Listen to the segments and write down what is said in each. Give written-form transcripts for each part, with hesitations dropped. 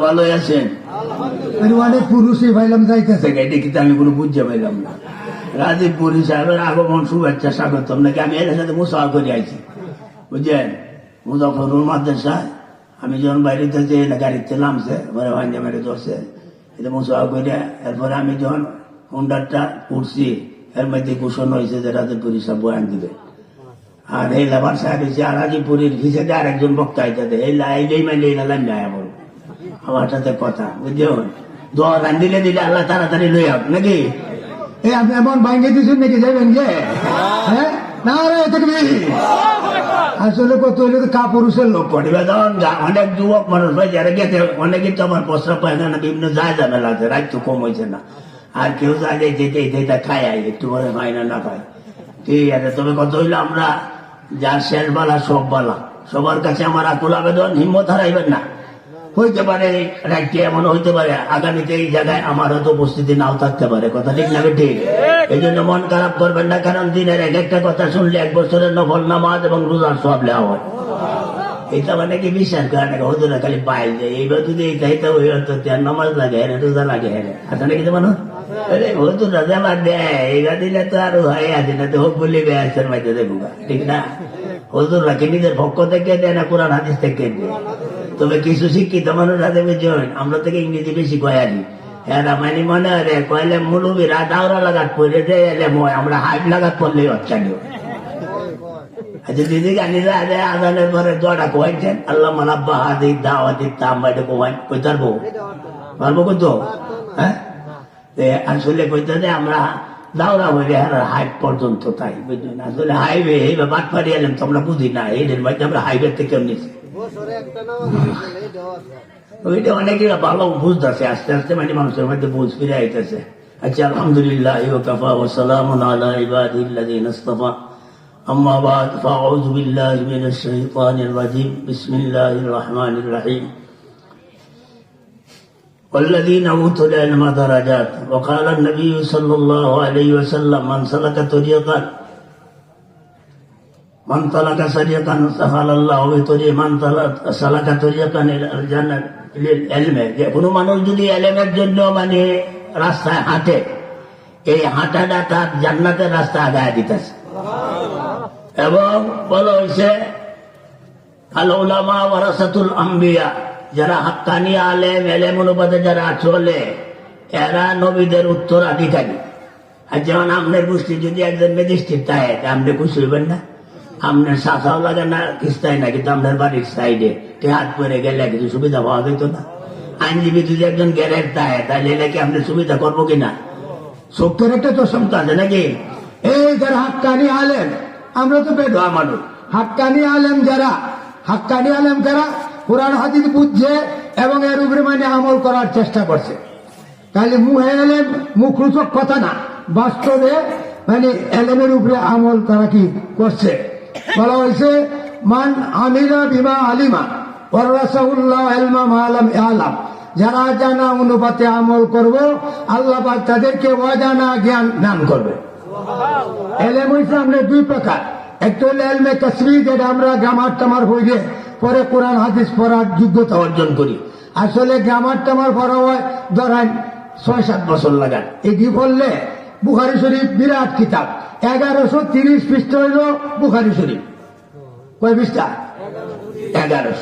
ভালো আছেন? অনেক পুরুষই ভাইলাম যাইতেছে, এটা কিন্তু আমি কোনো বুঝতে পারলাম না। রাজীব পুরী সাহেবের আগমন শুভেচ্ছা স্বাগতম নাকি? আমি এর সাথে মুসাফা করে আইছি, বুঝলেন, মুজাফরুল মাদ্রাসায়। আমি যখন বাইরেতে যে গাড়িতে নামছে ভাঞ্জা মেরে ধরছে, এটা মুসাফা করে। এরপরে আমি যখন হুন্ডারটা উঠছি, এর মধ্যে ঘোষণা হয়েছে যে রাজীব পুরী সাহেব বয়ান দিবে। আর এই লেবার সাহেব হয়েছে আর রাজীবপুরীর হিসেবে আর একজন বক্তা আইতে এই লাইলেই মাইলে লাইন যায় আমার সাথে কথা, বুঝলেন। দোয়া রান্ধিলে দিলে আল্লাহ তাড়াতাড়ি লই আপ নাকি? এই আপনি এমন ভাঙ্গে দিচ্ছেন নাকি যাবেন যে? হ্যাঁ না রে, আসলে কত হইলে তো কাপুরুষের লোক প্রতিবেদন অনেক যুবক মানুষ ভাই যারা গেছে, অনেকেই তো আমার প্রস্রাব পায়খানা বিভিন্ন যায় ঝামেলা আছে, রাত তো কম হয়েছে না। আর কেউ যায় যেটা খায় একটু পরে পায় না পায়, ঠিক আছে। তবে কত হইলো আমরা যার শেষ বালা সব বালা, সবার কাছে আমার আকুল আবেদন, হিম্মত হারাইবেন না। হইতে পারে রাজ্যে এমন হইতে পারে আগামীতে এই জায়গায় আমার হয়তো উপস্থিতি নাও থাকতে পারে, কথা ঠিক না ঠিক? এই জন্য মন খারাপ করবেন না, কারণ দিনের এক একটা কথা শুনলে 1 বছরের নফল নামাজ এবং রোজার সব লেওয়া হয়। এটা মানে কি বিশ্বাস করে নাকি হজুরা খালি বাইরে যায়, এইবার যদি এইটা ওই হতো নামাজ লাগে হ্যাঁ, রোজা লাগে হ্যাঁ, আসলে নাকি মানুষ হজুরা জামা দেয়, এইবার দিলে তো আরো হয় আছে না, তো হোক বলি বেয়াসের মাঝে দেখবো, ঠিক না? হজুররা কি নিজের পক্ষ থেকে দেয় না কোরআন হাদিস থেকে দেয়? তবে কিছু শিক্ষিত মানুষ আছে বুঝছেন, আমরা থেকে ইংরেজি বেশি কয়ালি, হ্যাঁ মানে মনে হয় কয়লে মুলুবিরা দাওরা লাগাত পড়ে যায়, এলে ময় আমরা হাইট লাগাত পড়লেই হচ্ছে। আচ্ছা দিদি গানি আজানের পরে দোয়াটা কোয়াইছেন, আল্লাহ মানাব্বা হাদি দাওয়াতি তাম বাইরে কোয়াই কইতে পারবো, পারবো কইতো? হ্যাঁ আসলে কইতে যে আমরা দাওরা হইলে হাইট পর্যন্ত, তাই বুঝলেন। আসলে হাইওয়ে এই বাট পাড়ি এলাম তো আমরা বুঝি না, এই মধ্যে আমরা হাইওয়ে থেকে নিচ্ছি, ওইটা অনেকে ভালো বুঝতেছে, আস্তে আস্তে মানে মানুষের মধ্যে বুঝ ফিরে আইতেছে। আচ্ছা আলহামদুলিল্লাহ ওয়া কাফা ওয়া সালামুন আলা ইবাদিল্লাযিনা ইসতাফা, আম্মা বাদ, ফাআউযু বিল্লাহি মিনাশ শাইতানির রাজীম, বিসমিল্লাহির রহমানির রহিম। والذين أوتوا العلم درجات وقال النبي صلى الله عليه وسلم من سلك طريقا سهل الله بطريق من سلك طريقا إلى الجنة للعلم। যে কোনো মানুষ যদি ইলমের জন্য মানে রাস্তায় হাঁটে, এই হাঁটাটা তার জান্নাতের রাস্তা আগায় দিতেছে। এবং বলা হয়েছে আল উলামা ওয়ারাসাতুল আম্বিয়া, যারা হাক্কানি আলেম এলেম অনুপাতে যারা চলে এরা নবীদের উত্তরাধিকারী। আর যেমন আপনার গোষ্ঠী যদি একজন ম্যাজিস্ট্রেট তাই আপনি খুশি হইবেন না? আপনার শাখাও লাগে না কিস্তায় না, কিন্তু আপনার বাড়ির সাইডে হাত পরে গেলে কিছু সুবিধা পাওয়া যেত না? আইনজীবী যদি একজন গ্যারেট তাই তাহলে নাকি আপনি সুবিধা করবো কিনা? সত্যের একটা তো সমতা আছে নাকি? এই যারা হাক্কানি আলেম, আমরা তো বেদোয়া মানুষ, হাক্কানি আলেম যারা কোরআন হাদিস বুঝছে এবং এর উপরে মানে আমল করার চেষ্টা করছে, তাহলে মুহে এলেম মুখরোচক কথা না, বাস্তবে মানে এলেমের উপরে আমল তারা কি করছে। বলা হয়েছে মান আমিলা বিমা আলিমা ওয়ারাসাহুল্লাহ ইলমা মা লাম ইয়ালাম, যারা জানা অনুপাতে আমল করব আল্লাহ পাক তাদেরকে অজানা জ্ঞান দান করবে। এলেম হইছে আমরা 2 প্রকার, একটা হলো এলমে কাসবি, যেটা আমরা গ্রামার টামার হইলে পরে কোরআন হাদিস পড়ার যোগ্যতা অর্জন করি। আসলে গ্রামার টামার পড়া হয় ধরেন 6-7 বছর লাগান। এটি পড়লে বুখারী শরীফ বিরাট কিতাব, 1130 পৃষ্ঠা হইল বুখারী শরীফ। কয় পৃষ্ঠা? 1100।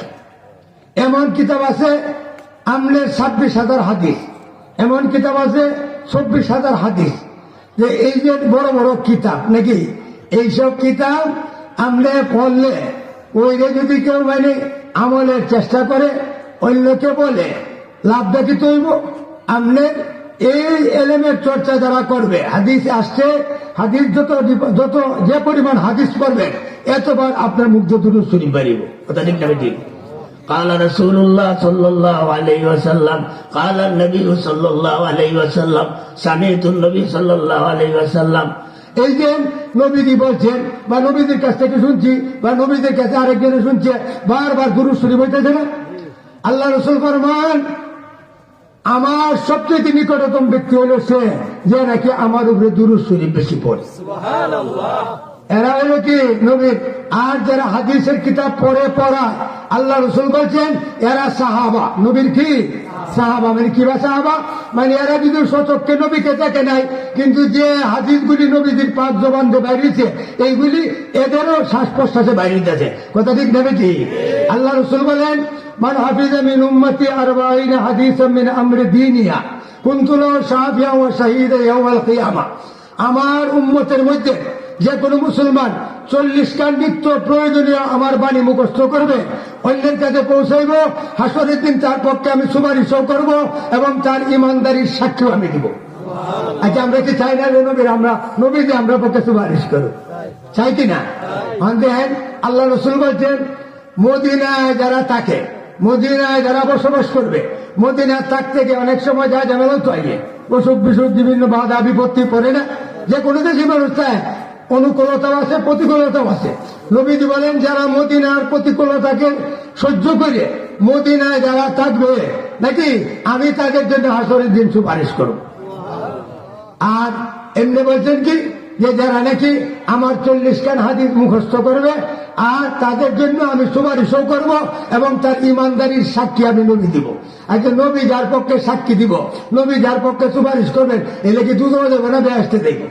এমন কিতাব আছে আমলের 26,000 হাদিস, এমন কিতাব আছে 24,000 হাদিস। যে এই যে বড় বড় কিতাব নাকি, এইসব কিতাব আমলে পড়লে ওইটা যদি কেউ মানে আমলের চেষ্টা করে অন্যকে বলে লাভ দেখি তৈব। আমলের এই এলেমের চর্চা যারা করবে, হাদিস আসছে, হাদিস যত যে পরিমাণ হাদিস করবে এতবার আপনার মুখ যতটুকু শুনি পারিব, কথা ঠিক না ঠিক? قال رسول الله صلى الله عليه وسلم قال النبي صلى الله عليه وسلم سمعت النبي صلى الله عليه وسلم। এই যে নবীজি বলছেন বা নবীদের কাছ থেকে শুনছি বা নবীদের কাছে আরেকজনে শুনছে, বারবার দুরূদ শরীফ হইতেছে না? আল্লাহ রাসূল ফরমান আমার সবচেয়ে নিকটতম ব্যক্তি হলো সে যে নাকি আমার উপরে দুরূদ শরীফ বেশি পড়ে। সুবহানাল্লাহ। এরা হলো কি নবীর। আর যারা হাদিসের কিতাব পড়া আল্লাহ রসুল বলছেন এরা সাহাবা, নবীর কি সাহাবা। মানে কি বা সাহাবা, মানে এরা যদি সচক্ষে নবীকে দেখে নাই, কিন্তু যে হাদিসগুলি নবীদের পাক জবান দিয়ে বাইরেছে এইগুলি এদেরও শ্বাস প্রশ্বাসে বাইরে দিতেছে। কথা ঠিক নেবে কি? আল্লাহ রসুল বলেন মান হাফিজা মিন উম্মতি আরবাঈনা হাদিসাম মিন আমরি দীনিয়া কুনতু লাহু শাফিআন ওয়া শাহীদান ইয়াওমাল কিয়ামা। আমার উম্মতের মধ্যে যে কোনো মুসলমান 40টা নিত্য প্রয়োজনীয় আমার বাণী মুখস্থ করবে, অন্যের কাছে পৌঁছাইব, হাসরের দিন তার পক্ষে আমি সুপারিশও করব এবং তার ইমানদারির সাক্ষীও আমি দিব। আচ্ছা, আমরা কি চাই না যে আমরা নবী যে আমরা পক্ষে সুপারিশ করব, চাই কিনা? দেখেন আল্লাহ রসুল বলছেন মদিনায় যারা থাকে, মদিনায় যারা বসবাস করবে, মদিনায় থাকতে গিয়ে অনেক সময় যা ঝামেলা তো আগে অসুখ বিসুখ বিভিন্ন বাধা বিপত্তি পড়ে না, যে কোনো দেশে মানুষ চায় অনুকূলতাও আছে প্রতিকূলতাও আছে। নবীজি বলেন যারা মদিনার প্রতিকূলতাকে সহ্য করে মদিনায় যারা থাকবে নাকি আমি তাদের জন্য হাসরের দিন সুপারিশ করব। আর এমনি বলছেন কি যে যারা নাকি আমার 40 খান হাদিস মুখস্থ করবে আর তাদের জন্য আমি সুপারিশও করব এবং তার ইমানদারির সাক্ষী আমি নবী দিব। আচ্ছা, নবী যার পক্ষে সাক্ষী দিব, নবী যার পক্ষে সুপারিশ করবেন, এলে কি দুধ দেবে না বেহেশতে দেবে?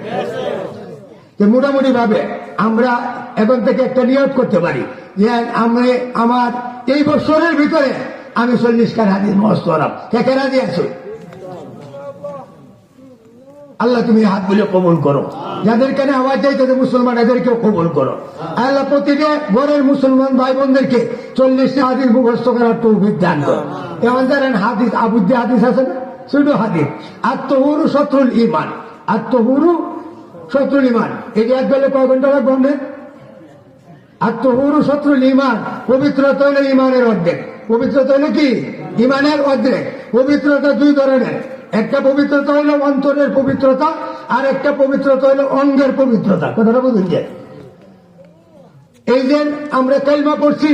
যে মোটামুটি ভাবে আমরা এখন থেকে একটা নিয়ত করতে পারি যে আমি আমার এই বছরের ভিতরে আমি 40 খান হাদিস মুখস্থ করব। কে রাজি আছো? আল্লাহ তুমি হাত বলে কবুল করো। যাদের কানে আওয়াজ যায় তাদের মুসলমান এদেরকেও কবুল করো। আল্লাহ প্রতিটা ঘরের মুসলমান ভাই বোনদেরকে 40টা হাদিস মুখস্থ করার তৌফিক দান করো। এমন জানেন হাদিস আবুদ্দি হাদিস আছে না, শুধু হাদিস আত্মহুরু শত্রুল ইমান, আত্মহুরু শত্রুল ইমান। এটি এক বেলে কয় ঘন্টা লাগবে আমাদের? আত্মহুরু শত্রুল ইমান, পবিত্রতা হলো ইমানের অর্ধেক। পবিত্রতা হলো কি? ইমানের অর্ধেক। পবিত্রতা দুই ধরনের, একটা পবিত্রতা হলো অন্তরের পবিত্রতা আর একটা পবিত্রতা হলো অঙ্গের পবিত্রতা। কথাটা বুঝুন যে এই যে আমরা কালিমা পড়ছি,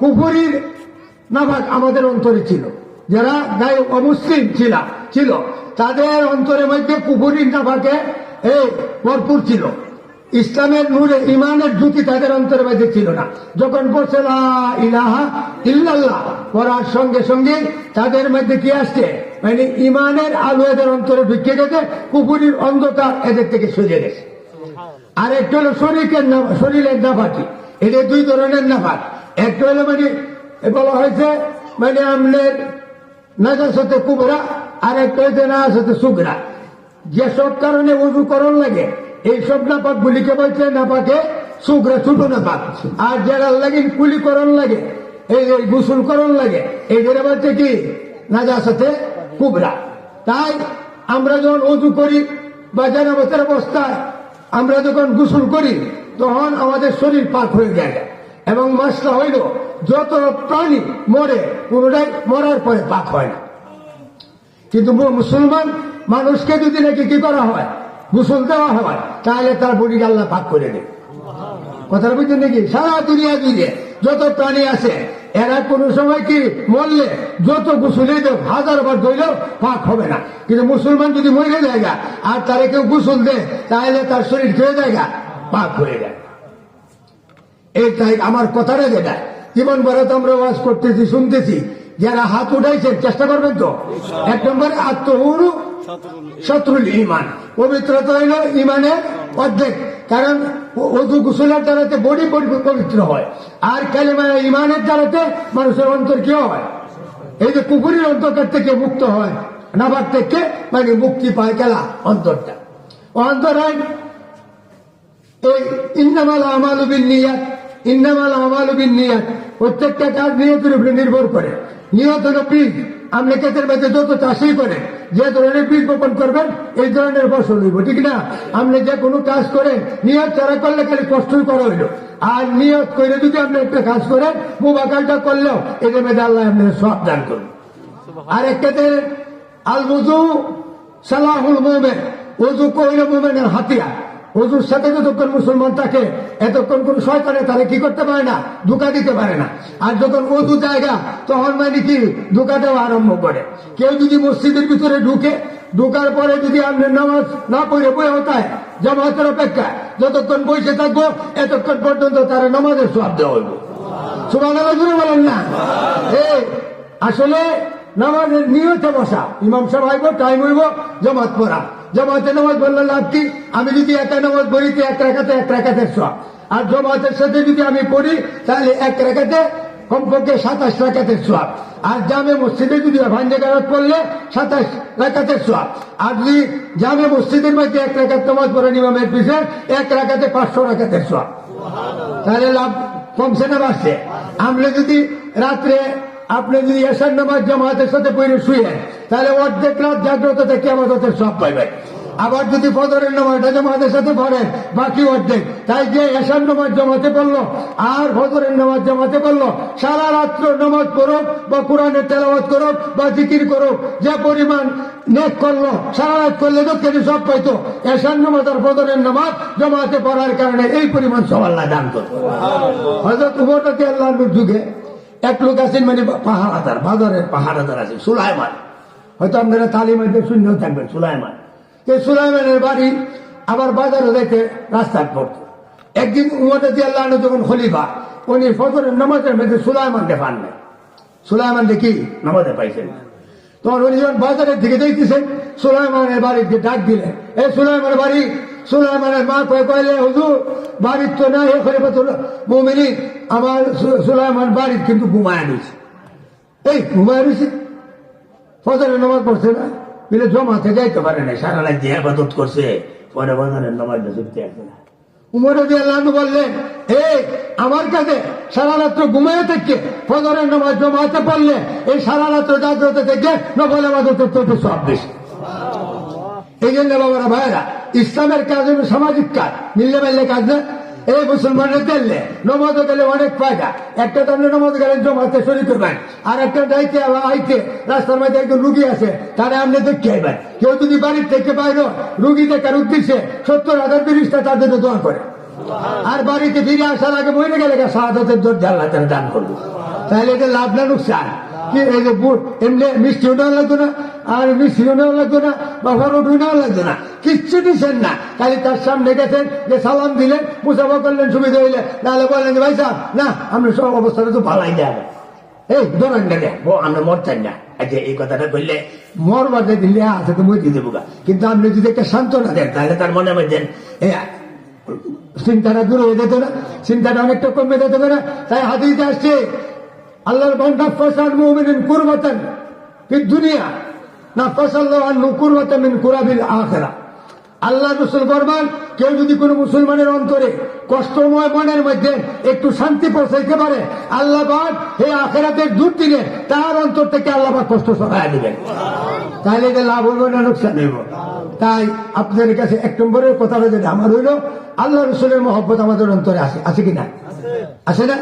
কুফরির নাফাক আমাদের অন্তরে ছিল, যারা গায়ে অমুসলিম ছিল তাদের অন্তরের মধ্যে কুফরির নাফাকে ভরপুর ছিল। ইসলামের নূরে ইমানের জ্যোতি তাদের অন্তরের মধ্যে ছিল না। যখন বলছে লা ইলাহা ইল্লাল্লাহ পড়ার সঙ্গে সঙ্গে তাদের মধ্যে কি আসছে, মানে ইমানের আলো এদের অন্তরে ঢুকে গেছে, কুফরির অন্ধকার এদের থেকে সরে গেছে। আর একটা হলো শরীরের নাফাকি। এটা দুই ধরনের নাফাক। একটা হলো মানে বলা হয়েছে মানে আমনের নাজাসতে কুবরা, আর একটা হয়েছে নাজাসতে সুগরা। যেসব কারণে ওযুকরণ লাগে এইসব নাপাক গুলিকে বলছে নাপাকে সুগরা, ছোট নাপাক। আর যারা লাগে কুলিকরণ লাগে, এই গোসলকরণ লাগে, এইগুলো বলছে কি নাজাসতে কুবরা। তাই আমরা যখন ওযু করি বা জানাবতের অবস্থায় আমরা যখন গোসল করি তখন আমাদের শরীর পাক হয়ে যায়। এবং মাসলা হইল যত প্রাণী মরে পুরোটাই মরার পরে পাক হয় না। কিন্তু মুসলমান মানুষকে যদি নাকি কি করা হয়, গোসল দেওয়া হয়, তাহলে তার বডি আল্লাহ পাক করে দেয়। কথাটা বুঝছেন নাকি? সারা দুনিয়া জুড়ে যত প্রাণী আছে এরা কোনো সময় কি মরলে যত গোসলে দেব 1000 বার ধরলেও পাক হবে না। কিন্তু মুসলমান যদি মরে যায় আর তারা কেউ গোসল দেয় তাহলে তার শরীর খেয়ে যায় পাক হয়ে যায়। এইটাই আমার কথাটা যেটা জীবন ভরে তো আমরা ওয়াজ করতেছি শুনতেছি, যারা হাত উঠাইছেন চেষ্টা করবেন তো। 1 নম্বরে আত্মহুরু শত্রুল ইমান, পবিত্রতা হইল ইমানের অর্ধেক। কারণ ওযু গোসলের দ্বারাতে বডি পবিত্র হয়, আর কালিমা ইমানের দ্বারাতে মানুষের অন্তর কি হয়, এই যে কুফরির অন্তর থেকে মুক্ত হয়, নাফাক থেকে মানে মুক্তি পায় খেলা অন্তরটা। অন্তরায় এই ইন্নামাল আমালু বিন্নিয়াত, ইন্নামাল আমালু বিন্নিয়াত, প্রত্যেকটা কাজ নিয়তের উপরে নির্ভর করে। নিয়ত হলো বীজ। আপনি ক্ষেতের মধ্যে যত চাষই করেন, যে ধরনের বীজ বপন করবেন এই ধরনের ফসল হইব, ঠিক না? আপনি যে কোনো কাজ করেন নিয়ত ছাড়া করলে খালি কষ্টই করা হইল। আর নিয়ত করে যদি আপনি একটা কাজ করেন মুবাকালটা করলেও এদের মধ্যে আল্লাহ আপনার সব দান করুন। আর একটাতে আল ওযু সালাহুল মুমিন, ওযু কইল মুমিনের হাতিয়ার। ওজুর সাথে যতক্ষণ মুসলমান থাকে এতক্ষণ কোন শয়তানে তারা কি করতে পারে না, ধোঁকা দিতে পারে না। আর যখন ওজু জায়গা তখন মানে কি ধোঁকা দেওয়া আরম্ভ করে। কেউ যদি মসজিদের ভিতরে ঢুকার পরে যদি আপনি নামাজ না পড়ে বই হতায় জামাতের অপেক্ষা যতক্ষণ বসে থাকবো এতক্ষণ পর্যন্ত তারা নামাজের সওয়াব দেওয়া হইব। সুবহানাল্লাহ জোরে বলেন না। আসলে নামাজের নিয়তে বসা, ইমাম সাহেব আইব, টাইম হইব, জামাত পড়া। জামাতে নামাজ পড়লে লাভ কি? আমি যদি একা নামাজ পড়িতে এক রাকাতের সওয়াব, আর জামাতের সাথে যদি আমি পড়ি তাহলে এক রাকাতে কমপক্ষে 27 রাকাতের সওয়াব। আর জামে মসজিদে যদি ভাঞ্জে কারাত পড়লে 27 রাকাতের সওয়াব। আর যদি জামে মসজিদের মধ্যে এক রাকাত নামাজ পড়েন ইমামের পিছনে এক রাকাতে 500 রাকাতের সওয়াব। তাহলে লাভ কমছে না বাড়ছে? আমরা যদি রাত্রে আপনি যদি এশার নামাজ জামাতের সাথে পড়ে শুয়েন তাহলে অর্ধেক রাত জাগ্রত থেকে আমাদের সব পাইবেন। আবার যদি ফজরের নামাজটা জামাতের সাথে পড়েন বাকি অর্ধেক। তাই যে এশার নামাজ জামাতে পড়লো আর ফজরের নামাজ জামাতে পড়লো, সারা রাত্র নামাজ পড়ুক বা কোরআনের তেলাওয়াত করুক বা জিকির করুক, যে পরিমাণ নেক করলো সারা রাত করলে তো কেন সব পাইতো। এশার নামাজ আর ফজরের নামাজ জামাতে পড়ার কারণে এই পরিমাণ সব আল্লাহ দান করতো। হযরত উমর রাদিয়াল্লাহু যুগে এক লোক আছেন মানে পাহাড়াদার, বাজারের পাহাড়াদার আছে, সুলাইমান। হয়তো আপনারা তালিমাদের শূন্যও থাকবেন। সুলাইমানের বাড়ি আবার বাজারে যাইতে রাস্তায় পড়তো। একদিন উমর রাদিয়াল্লাহু যখন খলিফা, উনি ফজরের নামাজের মধ্যে সুলাইমানকে পান নাই। সুলাইমান দেখি নামাজে পাইছেন না। তখন উনি যখন বাজারের দিকে দেখতেছেন সুলাইমানের বাড়িতে ডাক দিলেন, এই সুলাইমানের বাড়ি। সুলাইমানের মা কইলে হুজুর বাড়ির তো নাই, খলিফাতুল মুমিনিন আমার সুলাইমান বাড়ির কিন্তু ঘুমায় রয়েছে। এই ঘুমায় রয়েছে, ফজরের নামাজ পড়ছে না, বিলে জমাতে যাইতে পারে না, সারা রাত যে ইবাদত করছে পরে ফজরের নামাজটা ছুটতে আসবে না। উমর রাদিয়াল্লাহু বললেন, এই আমার কাছে সারা রাত্র ঘুমায় থেকে ফজরের নামাজ জমাতে পড়লে এই সারা রাত্র জাগ্রত থেকে নফল ইবাদতের তো সব বেশি। এই জন্য বাবারা ভাইরা, ইসলামের কাজ হল সামাজিক কাজ, মিললে মিললে কাজ না। এই মুসলমানরা দেখলে নমাজে গেলে অনেক ফায়দা। একটা তো আপনি নমাজে গেলেন জমাতে শরীর করবেন, আর একটা যাইতে আইতে রাস্তার মধ্যে একজন রুগী আছে তারা আপনি দেখতে আইবেন। কেউ যদি বাড়ির থেকে বাইরে রুগী দেখার উদ্দেশ্যে 70,000 ফেরেশতা তাদের জন্য দোয়া করে, আর বাড়িতে ফিরে আসার আগে মরে গেলে শাহাদাতের দরজা আল্লাহ তাআলা দান করবে। তাহলে এটা লাভ না নুকসান? কি এই যে এমনি মিষ্টিও নেওয়া লাগতো না, আর মিষ্টিও নেওয়া লাগতো না, বা ফরোটু নেওয়া লাগতো না, কিচ্ছু দিচ্ছেন না। খালি তার সামনে গেছেন, যে সালাম দিলেন, মুসাফা করলেন, সুবিধা হইলে, তাহলে বললেন যে ভাই সাহেব না আমরা সব অবস্থাটা তো ভালাই দেবে, এই ধরেন না আমরা মরতেন না। আচ্ছা এই কথাটা বললে মরবার দিলে আছে তো মরে দেবো গা, কিন্তু আপনি যদি একটা সান্ত্বনা দেন তাহলে তার মনে দেন চিন্তাটা দূর হয়ে যেত না, চিন্তাটা অনেকটা কমে যেত না। তাই হাদিসে আসছে আল্লাহর বান্দা ফাসাল মুমিনিন কুরবাতান ফিদ দুনিয়া না ফাসাল্লাহু আনহু কুরবাতান মিন কুরাবিল আখিরাহ। আল্লাহ রাসূল ফরমান, কেউ যদি কোনো মুসলমানের অন্তরে কষ্টময় মনের মধ্যে একটু শান্তি পৌঁছাইতে পারে, আল্লাহ পাক এই আখিরাতের দুর্দিনে তার অন্তর থেকে আল্লাহ পাক কষ্ট সরাইয়া দিবেন। তাহলে এটা লাভ হইব না লোকসান হইব? তাই আপনাদের কাছে এক নম্বরের কথাটা যেটা আমার হইল, আল্লাহ রাসূলের মহব্বত আমাদের অন্তরে আছে, আছে কিনা? আছে না?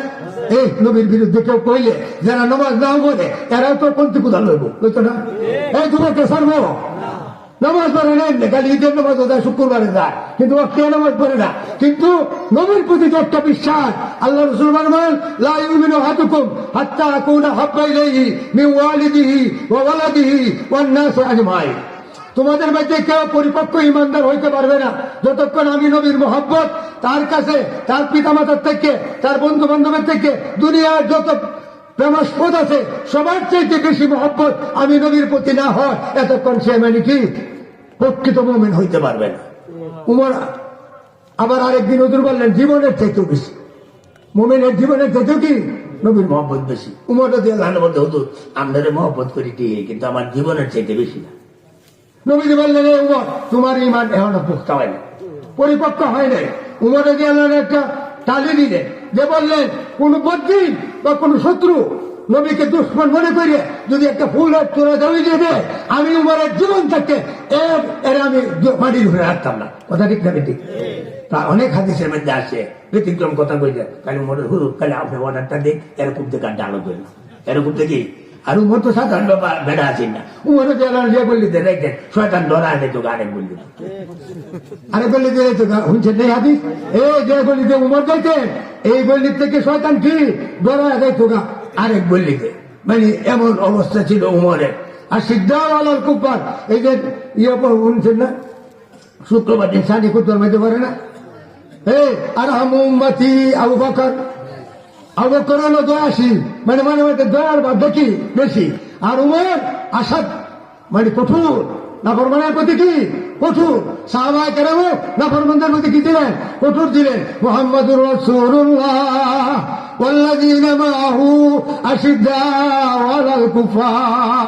এই নবীর বিরুদ্ধে কেউ কইলে যারা নামাজ নাও বলে এরাও তো পন্থী কুদাল লইব, লইতো না? এই তোমাকে সারবো নামাজ পড়ে না, খালি ঈদের নামাজ যায়, শুক্রবারে যায়, কিন্তু নামাজ পড়ে না। কিন্তু নবীর প্রতি একটা বিশ্বাস। আল্লাহ রাসূল ফরমান, লা ইউমিনু আহাদুকুম হাত্তা আকুনা হাব্বা ইলাইহি মিন ওয়ালিদিহি ওয়া ওয়ালাদিহি ওয়ান নাস আজমাইন। তোমাদের মধ্যে কেউ পরিপক্ক ইমানদার হইতে পারবে না যতক্ষণ আমি নবীর মহব্বত তার কাছে, তার পিতামাতার থেকে, তার বন্ধু বান্ধবের থেকে, দুনিয়ার যত প্রেমাস্পদ আছে সবার চাইতে বেশি মহব্বত আমি নবীর প্রতি না হয় এতক্ষণ সে মানে কি প্রকৃত মুমিন হইতে পারবে না। উমর আবার আরেকদিন হুজুর বললেন, জীবনের চাইতেও বেশি, মুমিনের জীবনের চাইতেও কি নবীর মহব্বত বেশি। উমর রাদিয়াল্লাহু আনহু বলতে, হুজুর আপনারে মহব্বত করি ঠিকই, কিন্তু আমার জীবনের চাইতে বেশি না। নবীজি বললেন, উমর তোমার ঈমান এখনো পুখতা হয় না, পরিপক্ক হয় নাই। উমর রাদিয়াল্লাহু আনহু একটা তালি দিলেন, যে বললেন কোন বদ্দিন বা কোন শত্রু নবীকে দুশ্মন মনে করে যদি একটা ফুল তোরা জমি দিয়ে দেয়, আমি উমরের জীবন থেকে এর আমি মাটির উপরে রাখতাম না। কথা ঠিক না ঠিক? তা অনেক হাদিসের মধ্যে আসে, ব্যতিক্রম কথা কই যায়, কালি উমরের হুজুর কালে আপনি অর্ডারটা দিন, এরকম থেকে আর ডালো করি, এরকম থেকে আর উমর তো সাধারণ বেড়া আছেন না, উমর যে বললিতে দেখেন শয়তান ধরা দিত আরেক বললি, আরেক বললিতে শুনছেন এই হাদিস, এই যে বললিতে উমর যাইতেন, এই বললি থেকে শয়তান কি ধরা দিত আরেক বললিতে, মানে এমন অবস্থা ছিল উমরের। আর সিদ্ধাওয়ালার কুপার এই যে শুনছেন না, শুক্রবার দিন সানি কুতর মেতে পারে না, আর মোমবাতি আবু বকর, আবু বকর হলো দয়াশীল, মানে মানে দয়ার বা দেখি বেশি, আর উমর আসাদ মানে কঠোর, নাফরমানের প্রতি কি কঠোর, সাহাবায়ে কেরামও নাফরমানদের প্রতি কি দিলেন কঠোর দিলেন। মুহাম্মাদুর রাসূলুল্লাহ ওয়াল্লাযীনা মাআহু আশিদ্দাউ আলাল কুফার,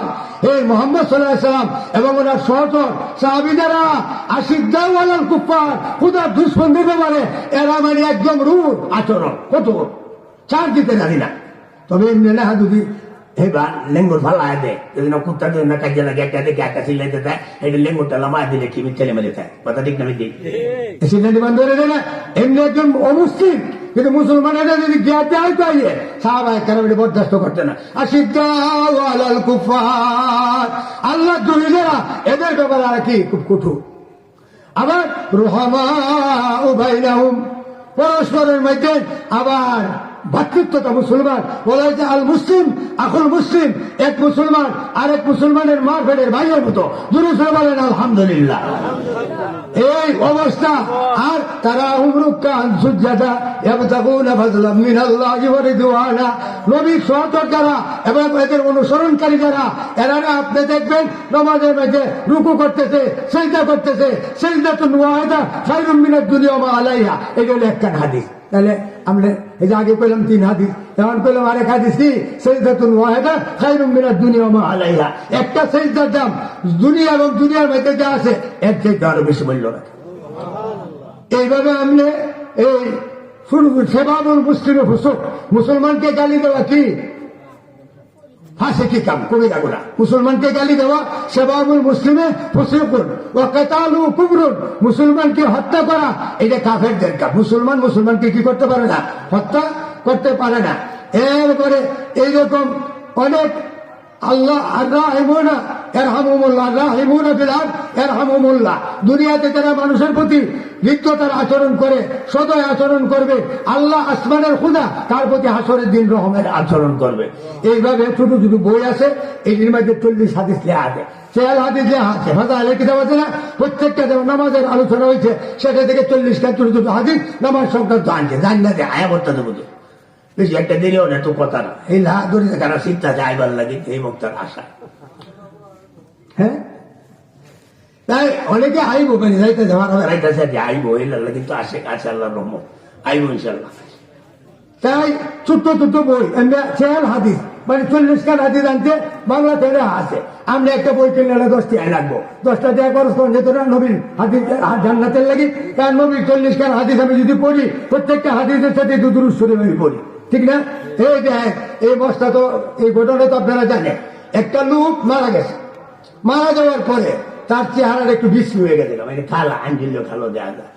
এই মুহাম্মদ সাল্লাল্লাহু আলাইহি ওয়াসাল্লাম এবং ওনার সহচর সাহাবীরা আশিদ্দাউ আলাল কুফার, খোদার দুশমনদের ব্যাপারে এরা মানে একদম রূঢ় আচরণ, কঠোর, চার দিতে জানি না। তবে এমনি না যদি এবার লেঙ্গুর ফালা দেয়, যদি না কুত্তা দিয়ে না কাজে লাগে একটা দেখে একটা সিলাইতে দেয়, এটা লেঙ্গুরটা লামা দিলে কি ছেলে মেলে থাকে, কথা ঠিক না দিই সিলাইটি বন্ধ করে দেয় না। এমনি একজন অমুসলিম কিন্তু মুসলমানেরা যদি জ্ঞাতে হয়তো আইয়ে সাহাবায়ে কেরাম এটা বরদাস্ত করতে না। আশিদ্দাউ আলাল কুফার, আল্লাহ দুনিয়ারা এদের ব্যাপারে আর কি খুব কঠোর। আবার রুহামাউ বাইনাহুম, পরস্পরের মধ্যে আবার ভাতৃত্বতা, মুসলমান বলা হয়েছে আল মুসলিম আখুল মুসলিম, এক মুসলমান আরেক মুসলমানের মার ফেটের ভাইয়ের মতো, দুরূহে বলেন আলহামদুলিল্লাহ। এই অবস্থা, আর তারা হুমরুকান সুজ্জাদা ইয়াবতাগুনা ফাজলাম মিনাল্লাহি ওয়া রিদওয়ানা, নবীর সহচর যারা এবং এদের অনুসরণকারী যারা, এরা আপনি দেখবেন নামাজের মধ্যে রুকু করতেছে, সিজদা করতেছে, সিজদাতুন ওয়াহিদা খায়রুম মিনাদ দুনিয়া ওয়া মা আলাইহা, এটা হলো একটা হাদিস। তাহলে আমরা এই যে আগে পেলাম 3 হাদিস, এখন পেলাম আরেক হাদিস কি সিজদাতুন ওয়াহিদা খায়রুম মিনাদ দুনিয়া ওয়া মা আলাইহা, একটা সিজদার দাম দুনিয়া এবং দুনিয়ার মধ্যে যা আছে এর থেকে আরো বেশি মূল্য রাখে। এইভাবে আমরা এই শুরু সেবাবুল মুসলিমে ফুসুক, মুসলমানকে গালি দেওয়া কি ফাঁসে কি কাম, কবিরা গুনাহ, মুসলমানকে গালি দেওয়া সেবাবুল মুসলিমে ফুসুকুন ওয়া কিতালু কুফরুন, মুসলমানকে হত্যা করা এটা কাফেরদের কাজ। মুসলমান মুসলমানকে কি করতে পারে না, হত্যা করতে পারে না। এরপরে এইরকম অনেক আল্লাহ রাহিমুনা ইরহামুল্লাহ রাহিমুনা ফিল আরদ ইরহামুল্লাহ, দুনিয়াতে যারা মানুষের প্রতি হৃদ্যতার আচরণ করে, সদয় আচরণ করবে, আল্লাহ আসমানের খুদা তার প্রতি হাসরের দিন রহমের আচরণ করবে। এইভাবে ছোট ছোট বই আছে, এটির মধ্যে 40 হাদিস লেখা আছে, 4 হাদিস লেখা আছে, ফাজাইলের কিতাব আছে না, প্রত্যেকটা যেমন নামাজের আলোচনা হয়েছে সেটা থেকে 40টা ছোট ছোট হাদিস নামাজ সংক্রান্ত আনছে, জানি না যে আয়া বর্তাতে বুঝে বেশি একটা দেরিও না তো কথা না, এই লাহা ধরে কারা চিন্তা যাইবার লাগে এই বক্তার আশা। হ্যাঁ, তাই অনেকে আইব মানে যাইতে যাওয়ার রাইতেছে যে আইব, এই লাগে কিন্তু আসে আছে আল্লাহর রহমত, আইব ইনশাল্লাহ। তাই ছোট্ট ছোট্ট বই 4 হাদিস মানে 40 খান হাদিস আনতে বাংলা থেকে আছে। আমরা একটা বই কিনলে 10 টাকা লাগবো, 10টা টাকা খরচ করেন যেত না নবীর হাদিস জান্নাতের লাগি, কারণ নবীর 40 খান হাদিস আমি যদি পড়ি প্রত্যেকটা হাদিসের সাথে দুরূদ শরীফ আমি পড়ি, ঠিক না? এই দেখ এই বস্তা তো এই ঘটনা তো আপনারা জানেন, একটা লোক মারা গেছে, মারা যাওয়ার পরে তার চেহারার একটু বিশ্রী হয়ে গেছিল, মানে খালা আঞ্জিল্য খালো দেওয়া যায়,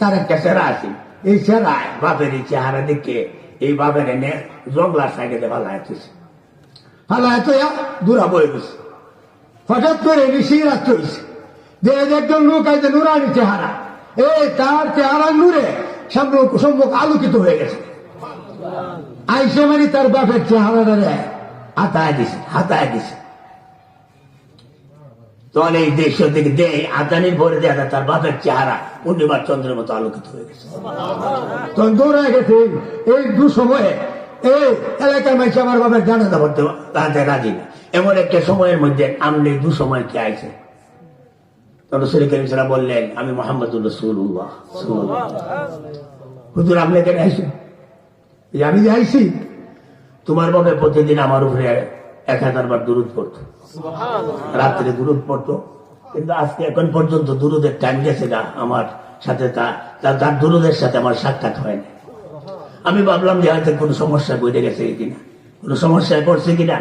তার একটা সেরা আছে, এই সেরায় বাপের এই চেহারা দেখে এই বাপের এনে জঙ্গলার সাইডে ফালায় তো দূরা বয়ে গেছে। হঠাৎ করে ঋষি রাত্র হয়েছে যে একজন লোক আছে নুরানি চেহারা, এই তার চেহারা নূরে সম্মুখ আলোকিত হয়ে গেছে, আইসে মানে তার বাপের চেহারাটা হাতায় দিছে। তখন এই দেশ থেকে দেয় আদানির ভরে দেয় তার বাপের চেহারা পূর্ণিমার চন্দ্রের মতো আলোকিত হয়ে গেছে। তখন দৌড়ায় গেছে এই দুঃসময়ে এই এলাকার মানুষ আমার বাপের জানাজা করতে তাতে রাজি না, এমন একটা সময়ের মধ্যে আমলে দুঃসময় কে আইছে। তখন রাসূল কারীম সাল্লাল্লাহু আলাইহি ওয়াসাল্লাম বললেন, আমি মুহাম্মদুর রাসূলুল্লাহ। হুজুর আপনি কেন আইছেন? আমি যে আইছি তোমার বাপে প্রতিদিন আমার উপরে 1000 বার দুরূদ পড়তো, রাত্রে দুরূদ পড়তো, কিন্তু আজকে এখন পর্যন্ত দুরূদের টাইম গেছে না আমার সাথে, তার দুরূদের সাথে আমার সাক্ষাৎ হয়নি। আমি ভাবলাম যে হয়তো কোনো সমস্যা বইতে গেছে কিনা, কোনো সমস্যায় পড়ছে কিনা।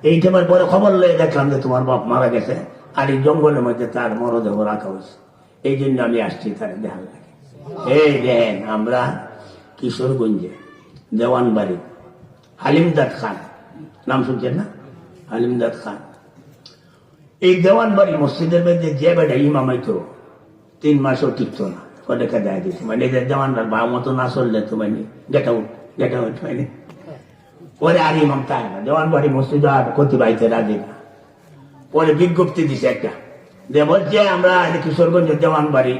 এই টাইমের পরে খবর লয়ে দেখলাম যে তোমার বাপ মারা গেছে, আর এই জঙ্গলের মধ্যে তার মরদেহ রাখা হয়েছে। এই জন্য আমি আসছি তার দেখার লাগে। এই দেন আমরা কিশোরগঞ্জে দেওয়ানবাড়ি হালিমদাদ খান নাম শুনছেন না? হালিমদাদ খান। এই দেওয়ানবাড়ি মসজিদের মধ্যে যে বেটা ইমাম হইতো 3 মাসও টিকতো না, পরে দেয় দিচ্ছে মানে এদের দেওয়ানবার বা মতো না চললে তো মানে গেট আউট মানে পরে আর ইমাম তাই না, দেওয়ানবাড়ি মসজিদ আর ক্ষতি বাইতে রাজি না। পরে বিজ্ঞপ্তি দিছে একটা, যে বলছে আমরা কিশোরগঞ্জ দেওয়ানবাড়ি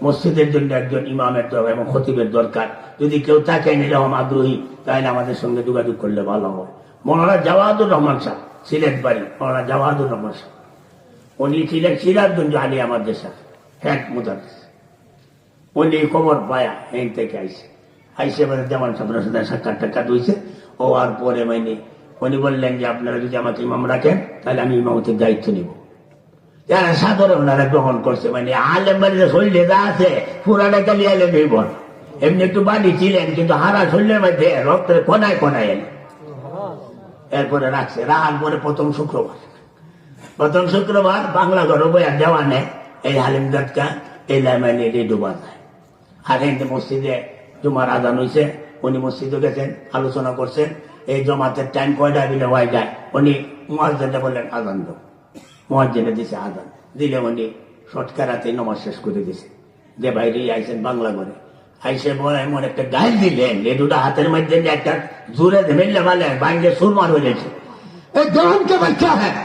মসজিদের জন্য একজন ইমামের দরকার এবং খতিবের দরকার, যদি কেউ থাকেন এরকম আগ্রহী তাহলে আমাদের সঙ্গে যোগাযোগ করলে ভালো হয়। মৌলানা জাওয়াদুর রহমান সাহেব, সিলেট বাড়ি মৌলানা জাওয়াদুর রহমান সাহেব, উনি ছিলেন সিরাজগঞ্জ আলিয়া মাদ্রাসা হেড মুদারিস। উনি খবর পায়া এই থেকে আইসে মানে দেওয়ান সাহেবের সাথে সাক্ষাৎ হয়েছে। ও আর পরে মানে উনি বললেন যে আপনারা যদি আমাকে ইমাম রাখেন তাহলে আমি ইমামতির দায়িত্ব নিব। যারা সাধারণ ওনারা গ্রহণ করছে, মানে আলেম বাড়িতে শরীরে যা আছে পুরাটা কালি আলেম বল, এমনি একটু বাড়ি ছিলেন কিন্তু হারা শরীরের মধ্যে রক্তের কোনায় কোনায় এলেন। এরপরে রাখছে, রাখার পরে প্রথম শুক্রবার বাংলা ঘর বইয়া দেওয়ানে এই হালিমদাদকা এই লাইমানি ডুবা যায়। আর হিন্দু মসজিদে জুমার আজান হয়েছে, উনি মসজিদে গেছেন, আলোচনা করছেন এই জমাতের টাইম কয়টা বিলে হয়ে যায়। উনি মুয়াজ্জিনকে বললেন আজান দাও, মুয়াজ্জিনে দিছে আজান দিলে উনি শর্টকারাতে নমাজ শেষ করে দিছে। যে বাইরে আইসেন বাংলা ঘরে আইসে বলে এমন একটা গায়ে দিলেন, লেডুটা হাতের মধ্যে একটা জোরে মেললে মালে বাইরে সুরমার হয়ে গেছে। এই দেওয়ানকে বাচ্চা হ্যাঁ,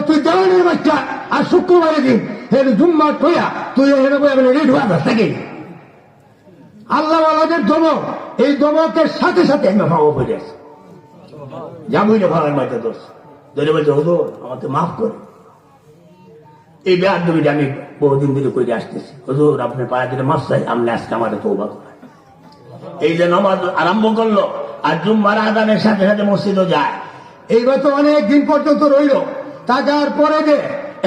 তুই দেওয়ানের বাচ্চা, আর শুক্রবারে দিন জুম্মা কইয়া তুই থাকি আল্লাহওয়ালাদের দমক, এই দমকের সাথে সাথে আমি ভাবো হয়ে আছে যাবই না ভাবের মাঝে দোষ ধরে বলছে হুজুর আমাকে মাফ করে। এই বেয়াদবিটা আমি বহুদিন ধরে করে আসতেছি, হুজুর আপনার পায়ে দিলে মাফ চাই, আপনি আজকে আমাদের তওবা করেন। এই যে নামাজ আরম্ভ করলো আর জুম্মার আযানের সাথে সাথে মসজিদও যায়। এইবার তো অনেক দিন পর্যন্ত রইল, তাকার পরে যে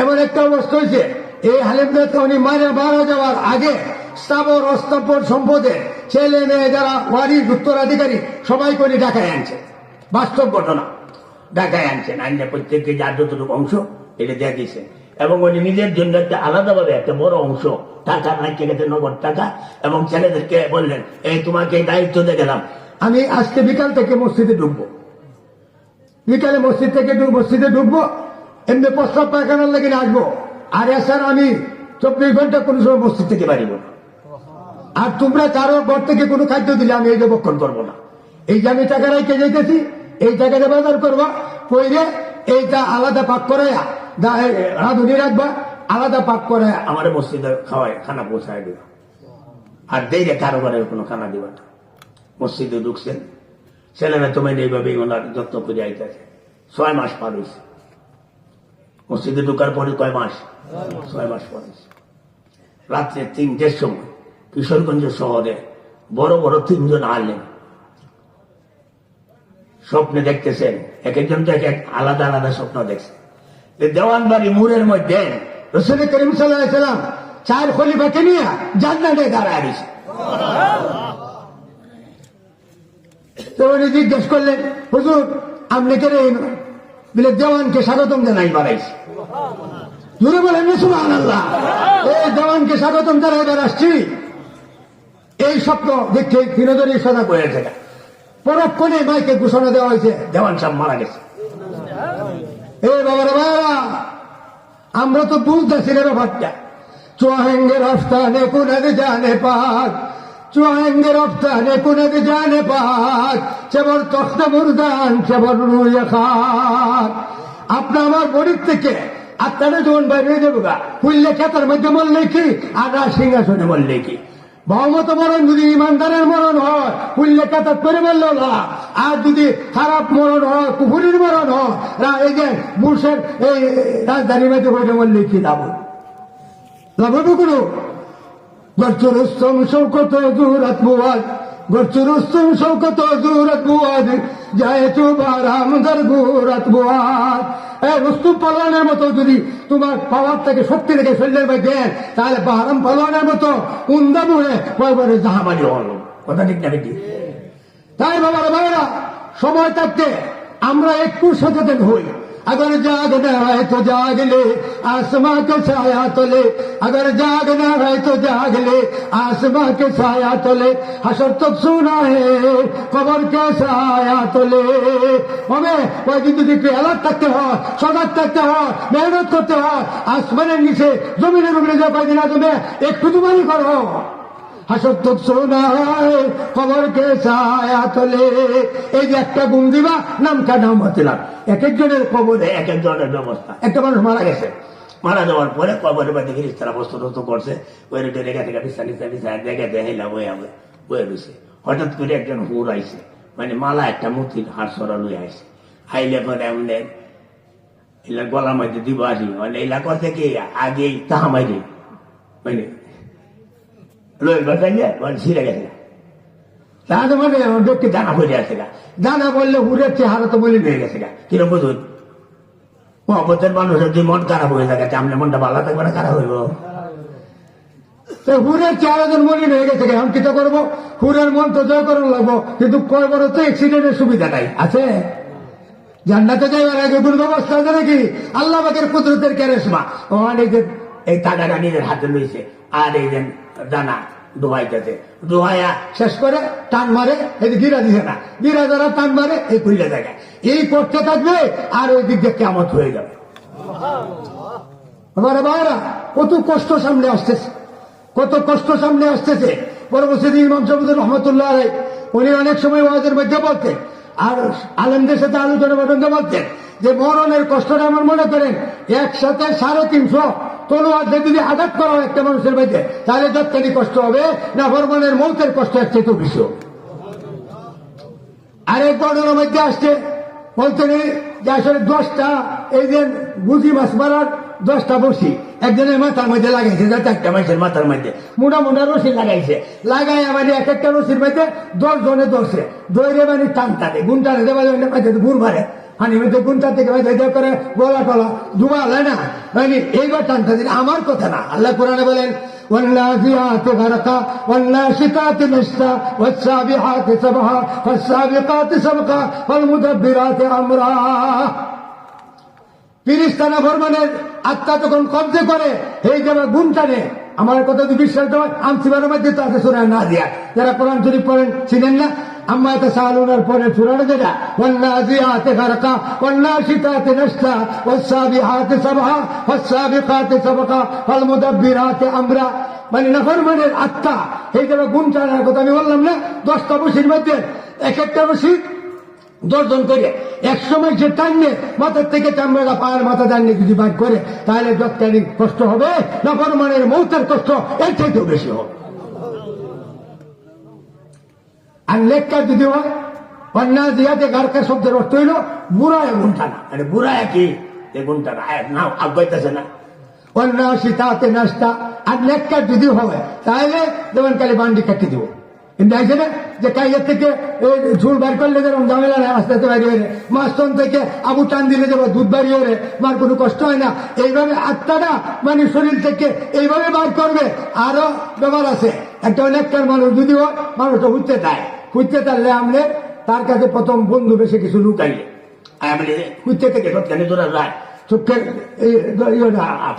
এমন একটা অবস্থা হয়েছে, এই হালিমদাদকে উনি মারা যাওয়ার আগে স্থাবর অস্থাবর সম্পদে ছেলে মেয়ে যারা ওয়ারিস উত্তরাধিকারী সবাই করে ঢাকায় আনছে। বাস্তব ঘটনা, ঢাকায় আনছেন, আইনে প্রত্যেককে যার যতটুকু অংশ এটা দিয়ে দিয়েছেন এবং উনি নিজের জন্য একটা আলাদাভাবে একটা বড় অংশ টাকা রাখিয়ে গেছে, নগদ টাকা, এবং ছেলেদেরকে বললেন এই তোমাকে এই দায়িত্ব দিয়ে গেলাম, আমি আজকে বিকাল থেকে মসজিদে ঢুকবো, বিকালে মসজিদে ঢুকবো, এমনি প্রস্তাব পায়খানার লেগে আসবো, আর এছাড়া আমি 24 ঘন্টা কোনো সময় মসজিদ থেকে বাড়িব না। আর তোমরা কারো ঘর থেকে কোনো খাদ্য দিলে আমি এই বক্ষণ করবো না। এই যে আমি টাকা রাখতে যাইতেছি, এই টাকাটা বাজার করবা, কইরে এইটা আলাদা পাক করে রাঁধুনি রাখবা, আলাদা পাক করে আমার মসজিদে খাওয়ায় খানা পৌঁছায় দিবা, আর দেয় কারো ঘরে কোনো খানা দিবা না। মসজিদে ঢুকছেন, ছেলেরা তোমার এইভাবে ওনার যত্ন করে আইতেছে। 6 মাস পার হয়েছে মসজিদে ঢুকার পরে, কয় মাস? 6 মাস পর হয়েছে। রাত্রে 3টের সময় কিশোরগঞ্জ শহরে বড় বড় 3 জন আলেম স্বপ্নে দেখতেছেন, এক একজন তো এক আলাদা আলাদা স্বপ্ন দেখছে। দেওয়ানবাড়ি মুরের মধ্যে রাসূল করিম সাল্লাল্লাহু আলাইহি ওয়াসাল্লাম 4 খলিফাকে নিয়ে জান্নাতে দাঁড়ায় দিয়েছে। তো উনি জিজ্ঞেস করলেন, হুজুর আপনি কে বলে দেওয়ানকে স্বাগতম জানাই বাড়াইছি। জুড়ে বলেন সুবহানাল্লাহ। এই দেওয়ানকে স্বাগতম জানাইবার আসছি, এই স্বপ্ন দেখে বিনোদনের সদা বয়ে থাকে। পরক্ষণে মাইকে ঘোষণা দেওয়া হয়েছে দেওয়ান সাহেব মারা গেছে। এই বাবারা বাবা, আমরা তো বুঝতেছি রে ব্যাপারটা। চুয়াহেঙ্গে রফতানে কুনদ জানে পাক, চুয়াহেঙ্গে রফতানে কুনদ জানে পাক, চেবর তখ্ত মুরদান চেবর রুয়ে খাক। আপনি আমার বড়ির থেকে আত্মাটা যখন বাইরে দেবো গা, হুল্লে খেতার মধ্যে মরলে কি আর সিংহাসনে মরলে কি। বহুমত মরণ যদি ইমানদারের মরণ হয়, হুল্লে কাতার করে বললো না। আর যদি খারাপ মরণ হয়, কুফুরির মরণ হয়, এই যে বুশের এই রাজধানীর মধ্যে বইটা বললে কি লাভ কোনো গরচুরুস্তম শৌকত জুরাত বুয়াদ, গরচুরুস্তম শৌকত জুরাত বুয়াদ, যায় চুবার আমদার গুরাত বুয়াদ। রুস্তুম পালোয়ানের মতো যদি তোমার পাওয়ার থেকে শক্তি রেখে শরীরের মধ্যে দেন, তাহলে বাহারাম পালোয়ানের মতো উন্দা মুড়ে কয়েকবারে জাহামালি হল। কথা ঠিক না বেটি? তাই বাবার ভাইরা, সময় থাকতে আমরা একটু সচেতন হই। अगर जागना है तो जाग ले आसमां के छाया तले, अगर जागना है तो जाग ले आसमां के छाया तले, हशर तक सुना है कबर के छाया तले। हमें কয়েকদিন যদি একটু অ্যালার্ট থাকতে হয়, সজাগ থাকতে হয়, মেহনত করতে হয়, আসমানের নিচে জমিনের উপরে যা কয়েকদিন আসবে একটু তোমারই করো। হাসর তো সোনা হয় খবর কে ছায়া তলে। এই যে একটা গুম দিবা নামটা নাম হচ্ছিলাম, এক একজনের খবরে এক এক ধরনের ব্যবস্থা। একটা মানুষ মারা গেছে, মারা যাওয়ার পরে কবরের বাড়ি থেকে তারা বস্তু টস্তু করছে, ওই রেটে রেখা থেকে বিছা দেখে দেখাইলা বয়ে হবে বয়ে রয়েছে। হঠাৎ করে একজন হুর আইছে, মানে মালা একটা মূর্তির হার সরা লই আইছে। আইলে পরে এমনি এলা গলার মধ্যে দিব আসি, মানে এলা কথা কি আগে তাহা মাইরে মানে লই বাজাইলে মানে ছিঁড়ে গেছে। তাহলে মানে ব্যক্তি জানা হয়ে আছে গা, জানা বললে হুরের চেহারা তো বলে হয়ে গেছে গা। কিরকম বুঝুন মহব্বতের মানুষের যদি মন খারাপ হয়ে থাকে, আপনার মনটা ভালো থাকবে না খারাপ হইব? হুরের চেহারা যেন মলিন হয়ে গেছে, এখন কি করবো? হুরের মন তো জয় করার লাগবো, কিন্তু কয় বড় তো অ্যাক্সিডেন্টের সুবিধাটাই আছে। জান্নাতে যাইবার আগে কোন ব্যবস্থা আছে নাকি? আল্লাহ পাকের কুদরতের ক্যারেশমা। অনেক এই টাকাটা নিজের হাতে লইছে, আর এই যে দানা ডুবাইতেছে, ডুবাইয়া শেষ করে টান মারে, এই যে গিরা দিছে না, গিরা যারা টান মারে এই খুললে থাকে, এই করতে থাকবে আর ওই দিক দিয়ে কেমন হয়ে যাবে। আমার বাবারা কত কষ্ট সামনে আসতেছে, কত কষ্ট সামনে আসতেছে। পরবর্তী ইমাম সাহেব রহমতুল্লাহ আলাইহি উনি অনেক সময় ওয়াজের মধ্যে বলতেন, আর আলেমদের সাথে আলোচনা প্রসঙ্গে বলতেন যে মরণের কষ্টটা আমার মনে করেন একসাথে 350 তলোয়ার যদি আঘাত করা হয় একটা মানুষের মধ্যে, তাহলে যতখানি কষ্ট হবে না ফরমানের মৌতের কষ্ট একটু তো বেশি হবে। আরেক বর্ণনার মধ্যে আসছে বলতেন যে আসলে 10টা এই যে বুঝি মাছ মারার 10টা বসি একজনের মাথার মধ্যে লাগাইছে, যাতে একটা মানুষের মাথার মধ্যে মোটা মোটা রশি লাগাইছে, লাগাই মানে এক একটা রশির মধ্যে 10 জনে ধরছে, ধরে মানে টান টানে গুণ টানে দেবে গুড় মারে হানি মধ্যে গুণটা থেকে করে গলা টলা ধুমা হয় না, মানে এইবার টানটা দিন। আমার কথা না, আল্লাহ কোরআনে বলেন والنازعات غرقا والناشطات نشطا والسابحات سبحا فالسابقات سبقا فالمدبرات امرا। ফিরিস্তানা ফরমানের আত্মা যখন কব্জে করে এই যে গুণ টানে, আমার কথা যদি বিশ্বাস হয় আমসিবারের মধ্যে তো আছে সূরা নাজিয়াত, যারা কোরআন শরীফ পড়েন চিনেন না, আম্মা তাসালুনার পরে সূরাটা যেটা ওয়ান্নাজিআতি গারকা ওয়ান্নাশিতাতি নাশতা ওয়াসসাবিহাতি সাবহা ওয়াসসাবিকাতি সাবকা ওয়ালমুদাব্বিরাতি আমরা। মানে নাফরমানের আত্মা এই যে গুণ টানার কথা আমি বললাম না, 10টা বসির মধ্যে এক একটা বসি 10 জন করে একসময় যে টাইমে মাথার থেকে চামড়া পায়ের মাথা টাইমে যদি বাইর করে, তাহলে যতখানি কষ্ট হবে নাফরমানের মৌতের কষ্ট এর চাইতেও বেশি হবে। আর লেখকার যদি হয় ওয়ান্নাজিআতি গারকা শব্দের অর্থ হইল বুড়ায় গুণ টানা, মানে বুড়ায় কি গুণটা না আগাইতেছে না, ওয়ান্নাশিতাতি নাশতা। আর লেখকার যদি হয় তাহলে যেমন কালে বান্ডি কাটি দিব, কিন্তু আছে না যে কাইয়ের থেকে ঝুল বার করলে যেরকম ঝামেলা নেই, আস্তে আস্তে বাড়ি হয়ে মাস্টন থেকে আবু টান দিলে যাবো দুধ বাড়ি হয়ে মার কোনো কষ্ট হয় না। এইভাবে আত্মাটা মানে শরীর থেকে এইভাবে বার করবে। আরো ব্যাপার আছে, একটা অনেকটার মানুষ যদি হয় মানুষটা উঠতে চায়, খুঁজতে চাইলে আমরা তার কাছে প্রথম বন্ধু বেশি কিছু লুকাইলে খুঁজতে থেকে সত্যি তোরা যায় চোখের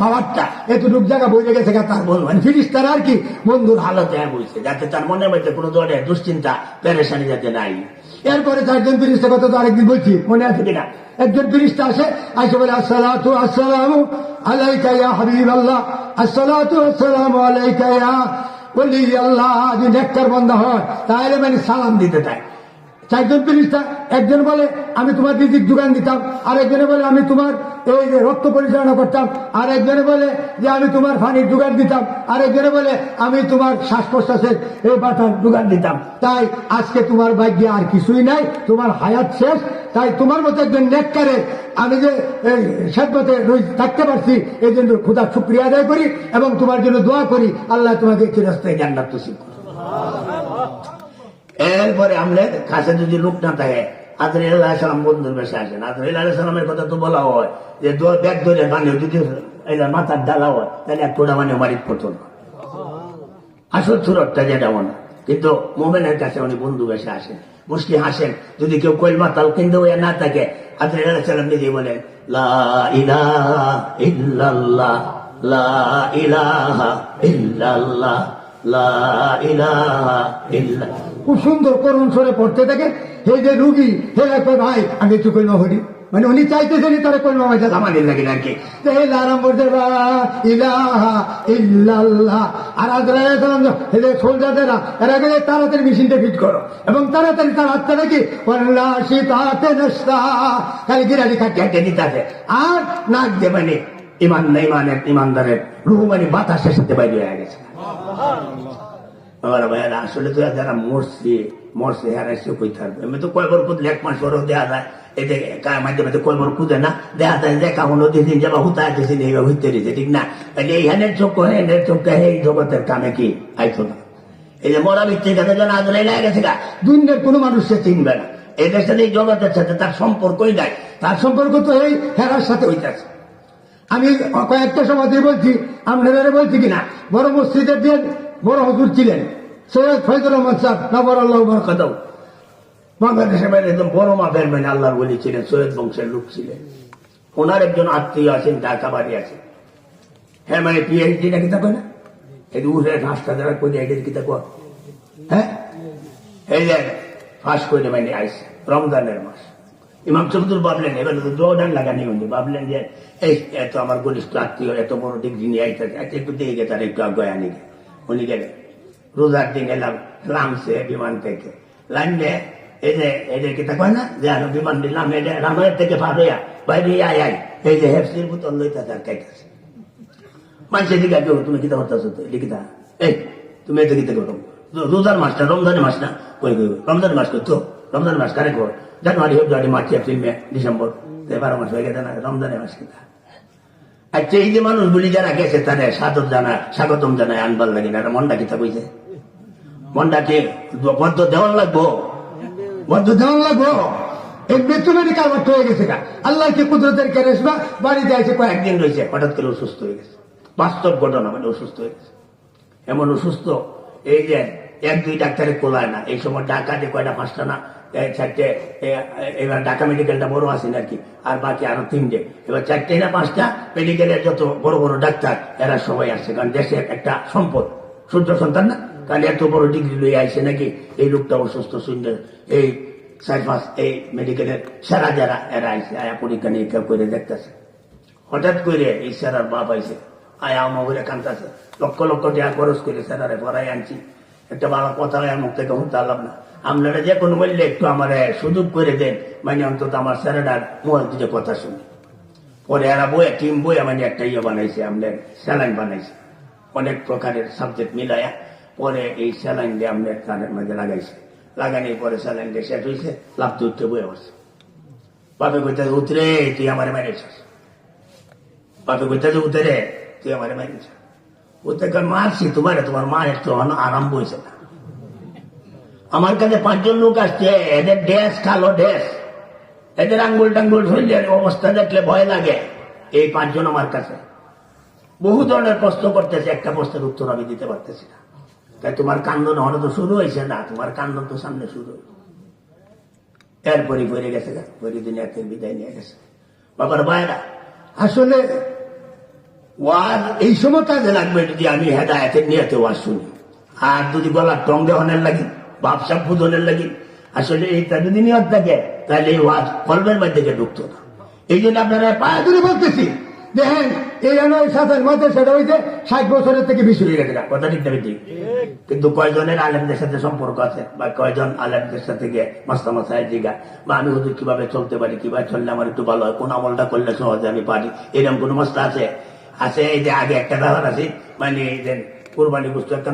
পাওয়ারটা এতটুক জায়গা বই গেছে তার বন্ধু, মানে ফিরিস্তার আর কি বন্ধুর হালতে বলছে যাতে তার মনের মধ্যে কোনো ধরনের দুশ্চিন্তা পেরেশানি যাতে নাই। এরপরে 4 জন ফিরিস্তার কথা তো আরেকদিন বলছি, মনে আছে কিনা? একজন ফিরিস্তা আসে, আসে বলে আসসালাতু আসসালামু আলাইকা ইয়া হাবিবাল্লাহ, আসসালাতু আসসালামু আলাইকা ইয়া ওলি আল্লাহ। যদি নেককার বান্দা হয় তাহলে মানে সালাম দিতে চায়। 4 জন ফিরিস্তা, একজন বলে আমি তোমার রিজিক যোগান দিতাম, আর একজনে বলে আমি তোমার এই রক্ত পরিচালনা করতাম, আর একজনে বলে যে আমি তোমার পানির যোগান দিতাম, আর একজনে বলে আমি তোমার শ্বাস প্রশ্বাসের এই বাতার যোগান দিতাম। তাই আজকে তোমার ভাগ্যে আর কিছুই নাই, তোমার হায়াত শেষ। তাই তোমার মতো একজন নেককারে আমি যে সাথে থাকতে পারছি এই জন্য খোদার শুকরিয়া আদায় করি এবং তোমার জন্য দোয়া করি, আল্লাহ তোমাকে চিরস্থায়ী জান্নাত নসিব করুন। এরপরে আমাদের কাছে যদি লোক না থাকে, আজরাইল আলাইহিস সালাম বন্ধুর বেশে আসেন। আজরাইল আলাইহিস সালামের কথা তো বলা হয় যে ব্যাগ ধরে বানিয়ে যদি মাথার ডালা হয় তাহলে এক টোটা মানে মারিত পড়তো না, আসল সুরতটা যেটা মনে। কিন্তু মোমেনের কাছে উনি বন্ধু বেশে আসেন, মুসকি হাসেন। যদি কেউ কলমা তালকিন দেওয়া না থাকে, আজরাইল আলাইহিস সালাম নিজেই বলেন লা ইলাহা ইল্লাল্লাহ, লা ইলাহা ইল্লাল্লাহ, লা ইলাহা ইল্লাল্লাহ। খুব সুন্দর করুণ স্বরে পড়তে থাকে। হে যে রুগী, হে লাগবে ভাই আমি একটু কলমা পড়ি, মানে উনি চাইতেছেন তারা কলমা মাইতে আমাদের লাগে আর কি। হে লারাম পড়তে লা ইলাহা ইল্লাল্লাহ। আর আজরাইল আলাইহিস সালাম হে যে সোলজাররা এরা গেলে তাড়াতাড়ি মেশিনটা ফিট করো, এবং তাড়াতাড়ি তার হাতটা কি ওয়াল্লা শিতাতে নাস্তা খালি গিরানি একটা দিতে আছে। আর নাক দিয়ে মানে ইমান না ইমানের ইমানদারের রুহ মানে বাতাসের সাথে বাইরে হয়ে গেছে। আমার ভাইয়ারা আসলে তো যারা মরছে হারাইছে কই থাকবে। আমি তো কয়বার কুদলে 1 মাস পরেও দেওয়া যায়, এতে মাঝে মাঝে কয়বার কুদে না দেখা যায় যে কামন দিন যাবা হুতা আসতেছি এইভাবে হইতে রয়েছে, ঠিক না? তাহলে এই হ্যানের চোখ হ্যানের চোখটা এই জগতের কামে কি আইতো না। এই যে মরা ব্যক্তির কাছে যেন আজরাইল লেগে গেছে গা, দুনিয়ার কোনো মানুষ সে চিনবে না। এদের সাথে এই জগতের সাথে তার সম্পর্কই নাই। তার সম্পর্ক তো এই হেরার সাথে হইতেছে। আমি কয়েকটা সময় বলছি, আপনারা বলছি কিনা, বড় মসজিদের দিয়ে বড় হুজুর ছিলেন সৈয়দ ফয়জুর রহমান সাহেব নবর আল্লাহ বরকাতাহু। বাংলাদেশের বাইরে একদম বড় মাপের মানে আল্লাহর ওলি ছিলেন, সৈয়দ বংশের লোক ছিলেন। ওনার একজন আত্মীয় আছেন, ঢাকা বাড়ি আছে। হ্যাঁ মানে পিএইচডি না কিতা কয় না, এই উঠে ঘাসটা যারা করে এদের কিতা কয়, হ্যাঁ এই যে ফাঁস করে মানে আইসে রমজানের মাস। ইমাম সাহেব ভাবলেন এবার দৌড়ান লাগানি হইলে ভাবলেন যে এই এত আমার ঘনিষ্ঠ আত্মীয় এত বড় ডিগ্রি নিয়ে আইতে একটু দিয়ে গে তার একটু আগে আনি গে। উনি গেলেন রোজার দিন এলাম নামছে বিমান থেকে, লাইনে এই যে এদের কিতা কয় না যে আরো বিমান দিলাম রামের থেকে পার হইয়া বাইরে আয় আয় এই যে হেফসির বোতল লইতে তার খাইতেছে। মানুষের দিকে কেউ তুমি কিতা করতেছো লিখিতা, এই তুমি এতে কিতা করো, রোজার মাসটা রমজানের মাস না, কই রমজানের মাস করতো, রমজানের মাস কারে কর, January February March April May December 12 মাস হয়ে গেছে না, রমজানের মাস কিতা। আচ্ছা এই যে মানুষগুলি যারা গেছে তাদের স্বাগতম জানায় আনবার লাগে না, মনটা কিতা কইছে, মনটাকে বদ্ধ দেওয়ান লাগবো, বদ্ধ দেওয়ান লাগবো। এই মৃত্যুবাড়ি কারবার হয়ে গেছে গা, আল্লাহকে কুদরতের কেরেশমা বাড়িতে আছে কয়েকদিন রয়েছে, হঠাৎ করে অসুস্থ হয়ে গেছে। বাস্তব ঘটনা মানে অসুস্থ হয়ে গেছে। এমন অসুস্থ এই যে 1-2 ডাক্তারে কোলায় না। এই সময় ঢাকাতে কয়টা 5টা না 4টে, এবার ঢাকা মেডিকেলটা বড় আছেন আর কি, আর বাকি আরো 3টে, এবার 4টে না 5টা মেডিকেলের যত বড় বড় ডাক্তার এরা সবাই আসছে, কারণ দেশের একটা সম্পদ, সূর্য সন্তান না, কারণ এত বড় ডিগ্রি লইয়া আইসে নাকি এই লোকটা অসুস্থ সুন্দর। এই 4-5 এই মেডিকেলের সেরা যারা এরা আইসে, আয়া পরীক্ষা নিরীক্ষা করে দেখতেছে। হঠাৎ করে এই সেরার বাপ আইসে, আয়া আমরে কান্দাছে, লক্ষ লক্ষ টাকা খরচ করে সেরারে পড়াই আনছি, একটা ভালো কথা হয় মুখ থেকে হতে পারলাম না, আপনারা যে কোনো বললে একটু আমার সুযোগ করে দেন, মানে অন্তত আমার স্যারেরার মোবাইল দিয়ে কথা শুনি। পরে এরা বইয়া টিম বইয়া মানে একটা ইয়ে বানাইছে, আমাদের স্যালাইন বানাইছে অনেক প্রকারের সাবজেক্ট মিলাইয়া, পরে এই স্যালাইন দিয়ে আমাদের কানের মাঝে লাগাইছে, লাগানোর পরে স্যালাইন দিয়ে শেষ হয়েছে, লাভতে উঠতে বয়ে বসছে। বাপে কইতে উতরে তুই আমার মেরেছিস, বাপে কইতে উতরে তুই আমার মেরেছিস, ওতে মারছি তোমার মা একটু আরাম বইছে না। আমার কাছে 5 জন লোক আসছে, এদের ড্রেস কালো ড্রেস, এদের আঙ্গুল টাঙ্গুল শরীরের অবস্থা দেখলে ভয় লাগে। এই 5 জন আমার কাছে বহু ধরনের প্রশ্ন করতেছে, একটা প্রশ্নের উত্তর আমি দিতে পারতেছি না। তাই তোমার কান্দন হলো তো শুরু হয়েছে না, তোমার কান্দন তো সামনে শুরু হয়েছে। এরপরই পড়ে গেছে, পরে দুনিয়াতে বিদায় নিয়ে গেছে। বাবার ভাইরা আসলে ওয়াজ এই সময় কাজে লাগবে যদি আমি হেদায়েতের নিয়তে ওয়াজ শুনি, আর যদি গলার টং দেওয়ানের লাগে, ব্যবসা ফুদনের লাগে, আসলে এইটা যদি নিয়ত থাকে তাহলে এই ওয়াজ কলবের মধ্যে ঢুকতো না। এই জন্য আপনারা পায়ে ধরে বলতেছি, দেখেন এই সাথে মতে সেটা হইতে 60 বছরের থেকে বেশি হয়ে গেছে, কথা ঠিক না ঠিক, কিন্তু কয়জনের আলেমদের সাথে সম্পর্ক আছে, বা কয়জন আলেমদের সাথে গিয়ে মাস্তা মাসায় জিগা, বা আমি হুজুর কিভাবে চলতে পারি, কিভাবে চললে আমার একটু ভালো হয়, কোন আমলটা করলে সহজে আমি পারি, এরকম কোন মাস্তা আছে? আছে। এই যে আগে একটা ব্যাপার আছে, মানে কুরবানি বুঝতো একটা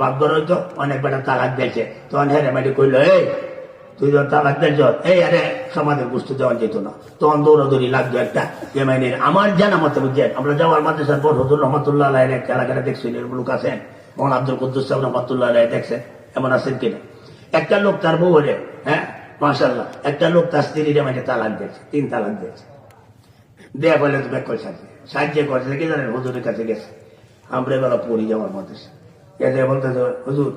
বাপ ধর হইতো, অনেক বেটা তালাক দিয়েছে, তখন হেরে মাটি কইলো এই তুই যখন তালাক দিয়েছ, এই আরে সমাজের বুঝতে দেওয়া যেত না, তখন দৌড়াদৌড়ি লাগতো একটা। মানে আমার জানা মতো বুঝছেন, আমরা যাওয়ার মাদ্রাসার পর হজুর রহমতুল্লাহ আলাইয়ের একটা এলাকাটা দেখছেন, এরকম লোক আছেন, মোহাম্মদ আব্দুল কুদ্দুস সাহেব রহমতুল্লাহ আলাই দেখছেন, এমন আছেন কিনা? একটা লোক তার বউ হলে, হ্যাঁ মাশাআল্লাহ, একটা লোক তার স্ত্রীর মানে তালাক দিয়েছে, 3 তালাক দিয়েছে, দেয়া বলে তো ব্যাক করছে, সাহায্য করছে কি জানেন, হুজুরের কাছে গেছে, আমরা এবার পড়ি যাওয়ার মাদ্রাসা, এদের বলতে হুজুর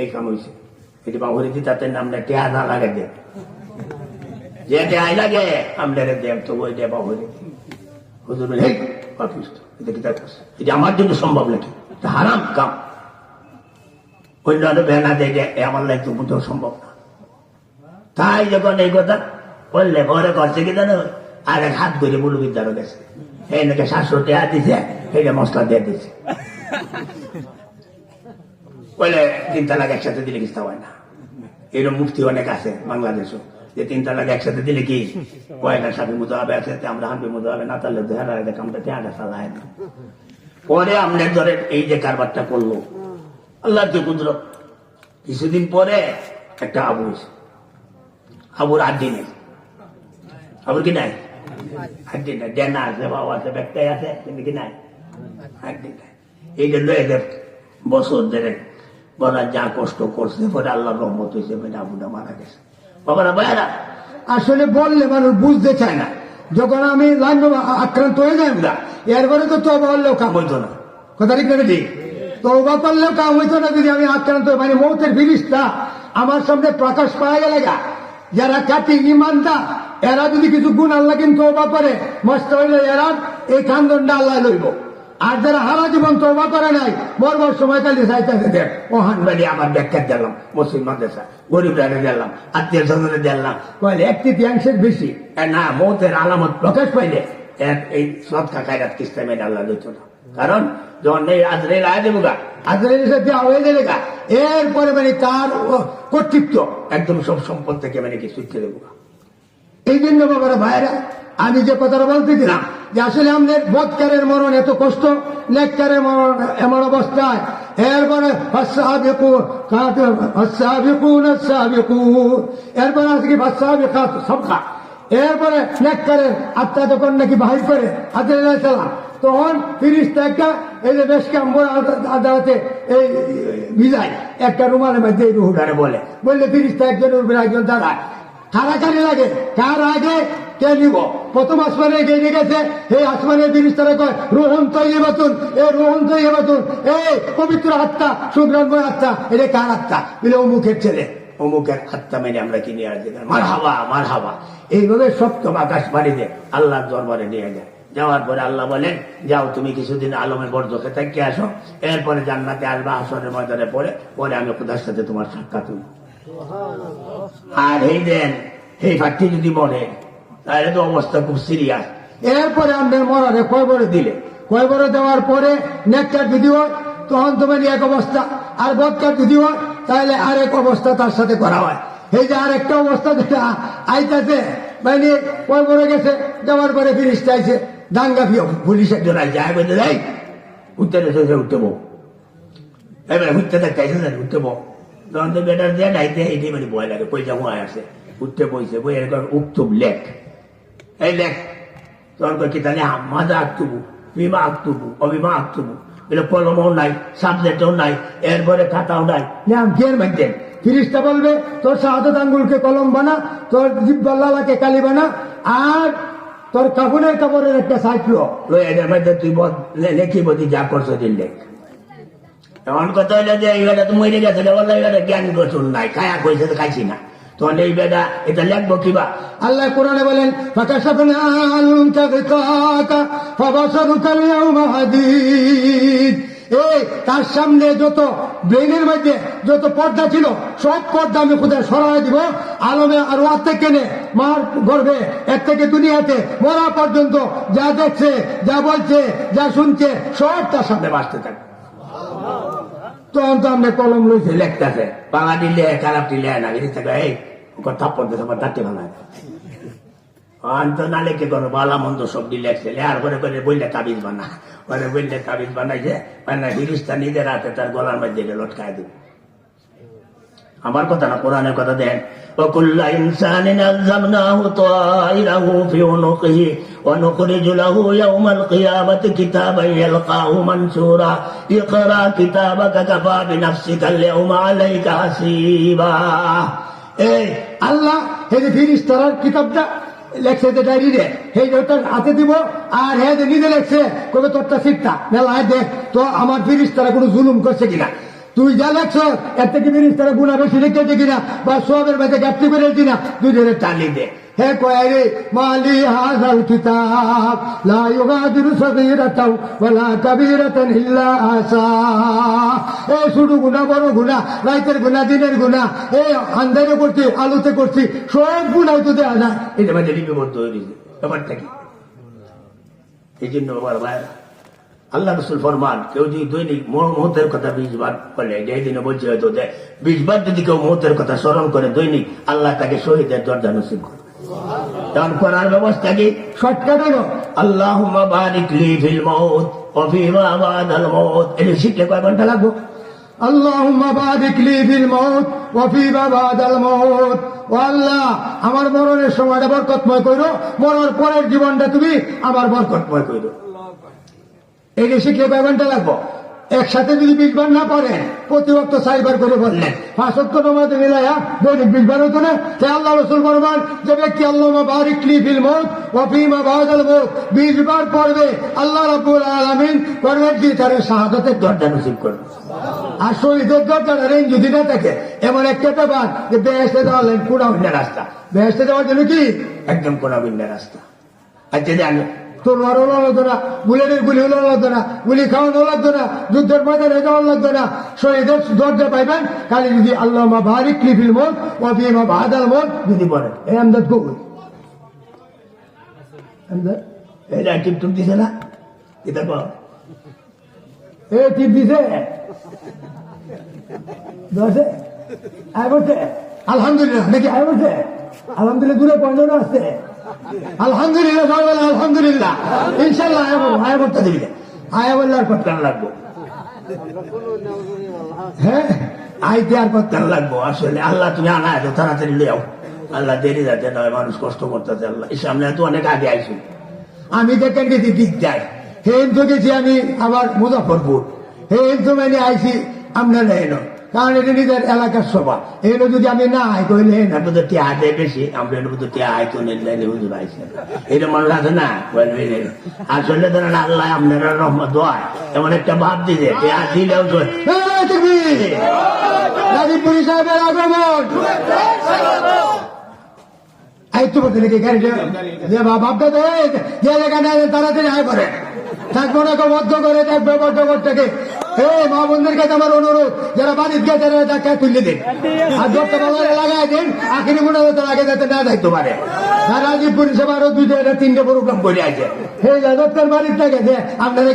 এই কাম হয়েছে, এটি বাবুরি দিতে নামটা টেহা না লাগে দে যে টেহাই লাগে আমাদের দেব তো ওই দেব বাবুরি হুজুর বলে হেই অসুস্থ এটা কি করছে এটা আমার জন্য সম্ভব নাকি এটা হারাম কাম অন্য আরো বেনা দেয় যে আমার লাইফ তো মোটেও সম্ভব না তাই যখন এই কথা বললে ঘরে করছে কি জানো আর এক হাত ধরে মুলুবিদ্যারও গেছে এই নাকি 700 টাকা দিছে এইটা মশলা দিয়ে দিছে বলে 3 তালাক একসাথে দিলে কিছু হয় না এরকম মুফতি অনেক আছে বাংলাদেশও যে 3 তালাক একসাথে দিলে কি কয়টা সাথে মতো হবে একসাথে আমরা হাঁটবে মতো হবে না তাহলে দেহারা কামটা টেয়াটা চালায় না পরে আমাদের ধরে এই যে কারবারটা করলো আল্লাহ যে কুদরত কিছুদিন পরে একটা আবু হয়েছে আবুর আড্ডি নেই আবুর কি নাই আড্ডি নাই ডেনা আছে বাবা আছে ব্যাগটাই আছে কিন্তু কি নাই আড্ডি নাই এই জন্য এদের বছর ধরে বলা যা কষ্ট করছে পরে আল্লাহ রহমত হয়েছে আবুটা মারা গেছে বাবারা ভাইয়ারা আসলে বললে মানুষ বুঝতে চায় না যখন আমি লাইন আক্রান্ত হয়ে যাই না এরপরে তো তবা হলেও কাম হইতো না কথা ঠিক না ঠিক তবা করলেও কাম হইতো না যদি আমি আক্রান্ত মানে মৌতের ফিরিস্তা আমার সামনে প্রকাশ পাওয়া গেলে গা যারা কাটি ইমানদা এরা যদি কিছু গুণ আল্লাহ কিন্তু তবা করে মস্ত হইলে এরা এই খান্দনটা আল্লাহ লইব আর যারা হারা জীবন তবা করে নাই বরবার সময় কালি চাইতেছে দেখ ওহান বাড়ি আমার ব্যাখ্যা দিলাম মুসলিম মাদ্রাসা গরিব রানে দিলাম আত্মীয় স্বজনে দিলাম কইলে 1/3 বেশি না মৌতের আলামত প্রকাশ পাইলে এই সৎকা খায়রাত কিস্তা মেয়ে আল্লাহ দিত না কারণ যখন এই আজরাইল আয় দেবো গা আজরাইল সাথে হয়ে যাবে গা এরপরে মানে তার কর্তৃত্ব একদম সব সম্পদ থেকে মানে কি সুখে দেবো গা এই জন্য বাবারা ভাইরা আমি যে কথাটা বলতেছিলাম যে আসলে আমাদের বৎকারের মরণ এত কষ্ট নেককারের মরণ এমন অবস্থায় এরপরে এরপরে আজকে সবকা এরপরে নেককারের আত্মা যখন নাকি বাহির করে আজরাইল তখন ফিরিস্তা একটা এই যে বেশ কাম্বর আদালতে এই ভিজায় একটা রুমালের মধ্যে এই রুহুটারে বললে ফিরিস্তা একজনের উপরে একজন দাঁড়ায় কারাকারি লাগে কার আগে কে নিব প্রথম আসমানে গিয়ে গেছে এই আসমানের ফিরিস্তারা কয় রোহন তৈবাতুন এই রোহন তৈবাতুন এই পবিত্র আত্মা সুগ্রাময় আত্মা এটা কার আত্মা বলে অমুখের ছেলে অমুকের আত্মা মেনে আমরা কিনে আসছি মার হাবা এইভাবে সপ্তম আকাশ বাড়িতে আল্লাহর দরবারে নিয়ে যায় যাওয়ার পরে আল্লাহ বলেন যাও তুমি কিছুদিন আলমের বর্জকে থেকে আসো এরপরে জান্নাতে আসবা আসরের ময়দানে পরে আমি খোদার সাথে তোমার সাক্ষাৎ হইব আর এই দেন এই ফাটি যদি মরে তাহলে তো অবস্থা খুব সিরিয়াস এরপরে আমাদের মরারে কয়বরে দিলে কয়বরে দেওয়ার পরে নেককার যদি হয় তখন তোমার এক অবস্থা আর বদকার যদি হয় তাহলে আরেক অবস্থা তার সাথে করা হয় এই যে আরেকটা অবস্থা যেটা আইতাছে মানে কয়বরে গেছে যাওয়ার পরে ফিরিস্তা আইছে দাঙ্গা পুলিশের জন্য যায় বলতে যাই উঠতে উঠতে বউ এবারে উঠতে থাকতে উঠতে বউ তখন তো বেটার দিয়ে ডাইতে এটাই মানে ভয় লাগে পয়সা ভয় আসে উঠতে বইছে বই এরকম উক্তুব লেখ এই লেখ তখন কি তাহলে মাজা আঁকতুবু বিমা আঁকতুবু অবিমা আঁকতুবু বলে কলমও নাই সাবজেক্টও নাই এরপরে খাতাও নাই কের মধ্যে ফিরিস্তা বলবে তোর শাহাদত আঙ্গুলকে কলম বানা তোর জিব্বাল্লাহকে কালি বানা আর তোর কাপড়ের কাপড়ের একটা সাইকেল এটার মধ্যে তুই লেখি বলি যা করছো দিন লেখ এমন কথা হইলে যে এইটা তো মরে গেছে এটা জ্ঞান গোচর নাই খায়া কইছে তো খাইছি না তখন এই বেটা এটা লেখবো কিবা আল্লাহ কোরআনে বলেন তার সামনে যত ব্রেনের মধ্যে যত পর্দা ছিল সব পর্দা আমি কোথায় সরাই দিব আলমে আর ওয়ার থেকে নে মার গর্ভে এর থেকে দুনিয়াতে মরা পর্যন্ত যা দেখছে যা বলছে যা শুনছে সব তার সামনে বাঁচতে থাকে তখন তো আমরা কলম লইছে লেখতেছে বাঙালি লেখ খারাপ লেখ না এই থাপ্পড় দিতে আমার দাঁড়তে বানায় তো না লেখে করো বালা মন্দ সবজি লেখছে লেয়ার করে করে বললে তাবিজ বানা পরে বললে তাবিজ বানাইছে মানে হিরিস্তা নিজের হাতে তার গলার মধ্যে লটকায় দিবে আমার কথা না কোরআনের কথা দেন وكل إنسان ألزمناه طائره في عنقه ونخرج له يوم القيامة كتابا يلقاه منشورا اقرأ كتابك كفى بنفسك اليوم عليك حسيبا এই আল্লাহ এই যে ফিরিস্তার কিতাবটা লেখছে যে ডায়েরি রে এই তার হাতে দিব আর নিজে লেখছে কবে তোরটা শিখতা মেলা দেখ তো আমার ফিরিস্তারা কোনো জুলুম করছে কিনা তুই যা লেখছ এর থেকে বিরিশ তারা গুণা বেশি লিখেছে কিনা বা সবের মাঝে গাপটি করেছি না তুই ধরে টালি দে। হে কয়ারে মালি হাযাল কিতাব লা ইউগাদিরু সগীরাতাও ওয়ালা কাবীরাতান ইল্লা আসা। এই ছোট গুনাহ বড় গুনাহ, রাতের গুনাহ দিনের গুনাহ, এই আন্ধারে করছি আলোতে করছি, সব গুনাহ তো দেয়া যায়। এটা মাঝে লিপিবদ্ধ হয়ে গেছে ব্যাপারটা কি। এই জন্য আমার ভাইরা, আল্লাহ রসুল ফরমান কেউ যদি দৈনিক মুহূর্তের কথা 20 বার বলে, এই দিনে বলছে হয়তো 20 বার যদি কেউ মুহূর্তের কথা স্মরণ করে দৈনিক, আল্লাহ তাকে শহীদের দরজা নসিব করে। তখন করার ব্যবস্থা কি? শর্টকাট হলো আল্লাহুম্মা বারিক লি ফিল মাউত ওয়া ফিমা বাদাল মাউত। এটা শিখলে কয় ঘন্টা লাগবে? আল্লাহুম্মা বারিক লি ফিল মাউত ওয়া ফিমা বাদাল মাউত। ও আল্লাহ, আমার মরণের সময়টা বরকতময় করো, মরার পরের জীবনটা তুমি আমার বরকতময় করো। এটা শিখলে কয় ঘন্টা লাগবো? একসাথে যদি 20 বার না পারেন, প্রতি ওয়াক্ত 4 বার করে বললেন, 5 ওয়াক্ত নামাজে মিলাইয়া দৈনিক 20 বার হতো না? তাই আল্লাহ রাসূল ফরমান, যে ব্যক্তি আল্লাহুম্মা বারিক লি ফিল মাউত ওয়া ফিমা বাদাল মাউত 20 বার পড়বে, আল্লাহ রাব্বুল আলামিন করবেন কি তার শাহাদাতের দরজা নসিব করবে। আর শহীদের দরজাটা রেঞ্জ যদি না থাকে, এমন একটা ব্যাপার যে বেহেশতে যাওয়ার লাইন কোনাবিন্যা রাস্তা, বেহেশতে যাওয়ার জন্য কি একদম কোনাবিন্যা রাস্তা। আচ্ছা জানো তলোয়ার হলো লাগতো না, বুলেটের গুলি হলো লাগতো না, গুলি খাওয়ানো লাগতো না, যুদ্ধের ময়দানে যাওয়ার লাগতো না, শহীদের দরজা পাইবেন খালি যদি আল্লাহুম্মা বারিক লি ফিল মাউত ওয়া ফিমা বাদাল মাউত যদি বলেন। এই আমদাদ কবুল আমদাদ এটা টিপ দিছে না? এটা কো এই টিপ দিছে দশে আয় বলছে আলহামদুলিল্লাহ নাকি আয় বলছে আলহামদুলিল্লাহ দূরে পয়েন্ট আসছে আলহামদুলিল্লাহ সবাই আলহামদুলিল্লাহ ইনশাল্লাহ আয়া বলতে দিবি আয়া বললে আর করতে লাগবো। হ্যাঁ আইতে আর করতে লাগবো। আসলে আল্লাহ তুমি আনা এত তাড়াতাড়ি লিয়াও, আল্লাহ দেরি যাতে নয়, মানুষ কষ্ট করতেছে। আল্লাহ সামনে তো অনেক আগে আইসি, আমি দেখেন গেছি দিক যাই হেন তো গেছি আমি আবার মুজাফরপুর, হেন তো মানে আইসি আমরা নেন, কারণ এটা নিজের এলাকার সভা। এগুলো যদি আমি না আয় কইলে না বোধ টিয়া দেয় বেশি, আমরা বোধ টিয়া আয়তো নেই হুজুর আইসে এটা মানুষ আছে না। আসলে ধরেন আল্লাহ আপনারা রহমত হয় এমন একটা ভাব দিলে টিয়া দিলেও গাজীপুরি সাহেবের আগমন আয়ত্ত করতে নাকি গাড়ি যে ভাবটা তো যে জায়গায় তাড়াতাড়ি আয় করে থাকবো না বদ্ধ করে থাকবে বদ্ধ এই মা বোনদের কাছে আমার অনুরোধ, যারা বাড়ির গেছে তাকে তুলে দিন আর যত লাগাই দিন, আখিরি মনে হতো আগে যাতে না দেখতে পারে। রাজীব পরিষেবা আরো 2-3টে প্রোগ্রাম করে আছে, সেই যাদবকার বাড়ির থেকে আপনারা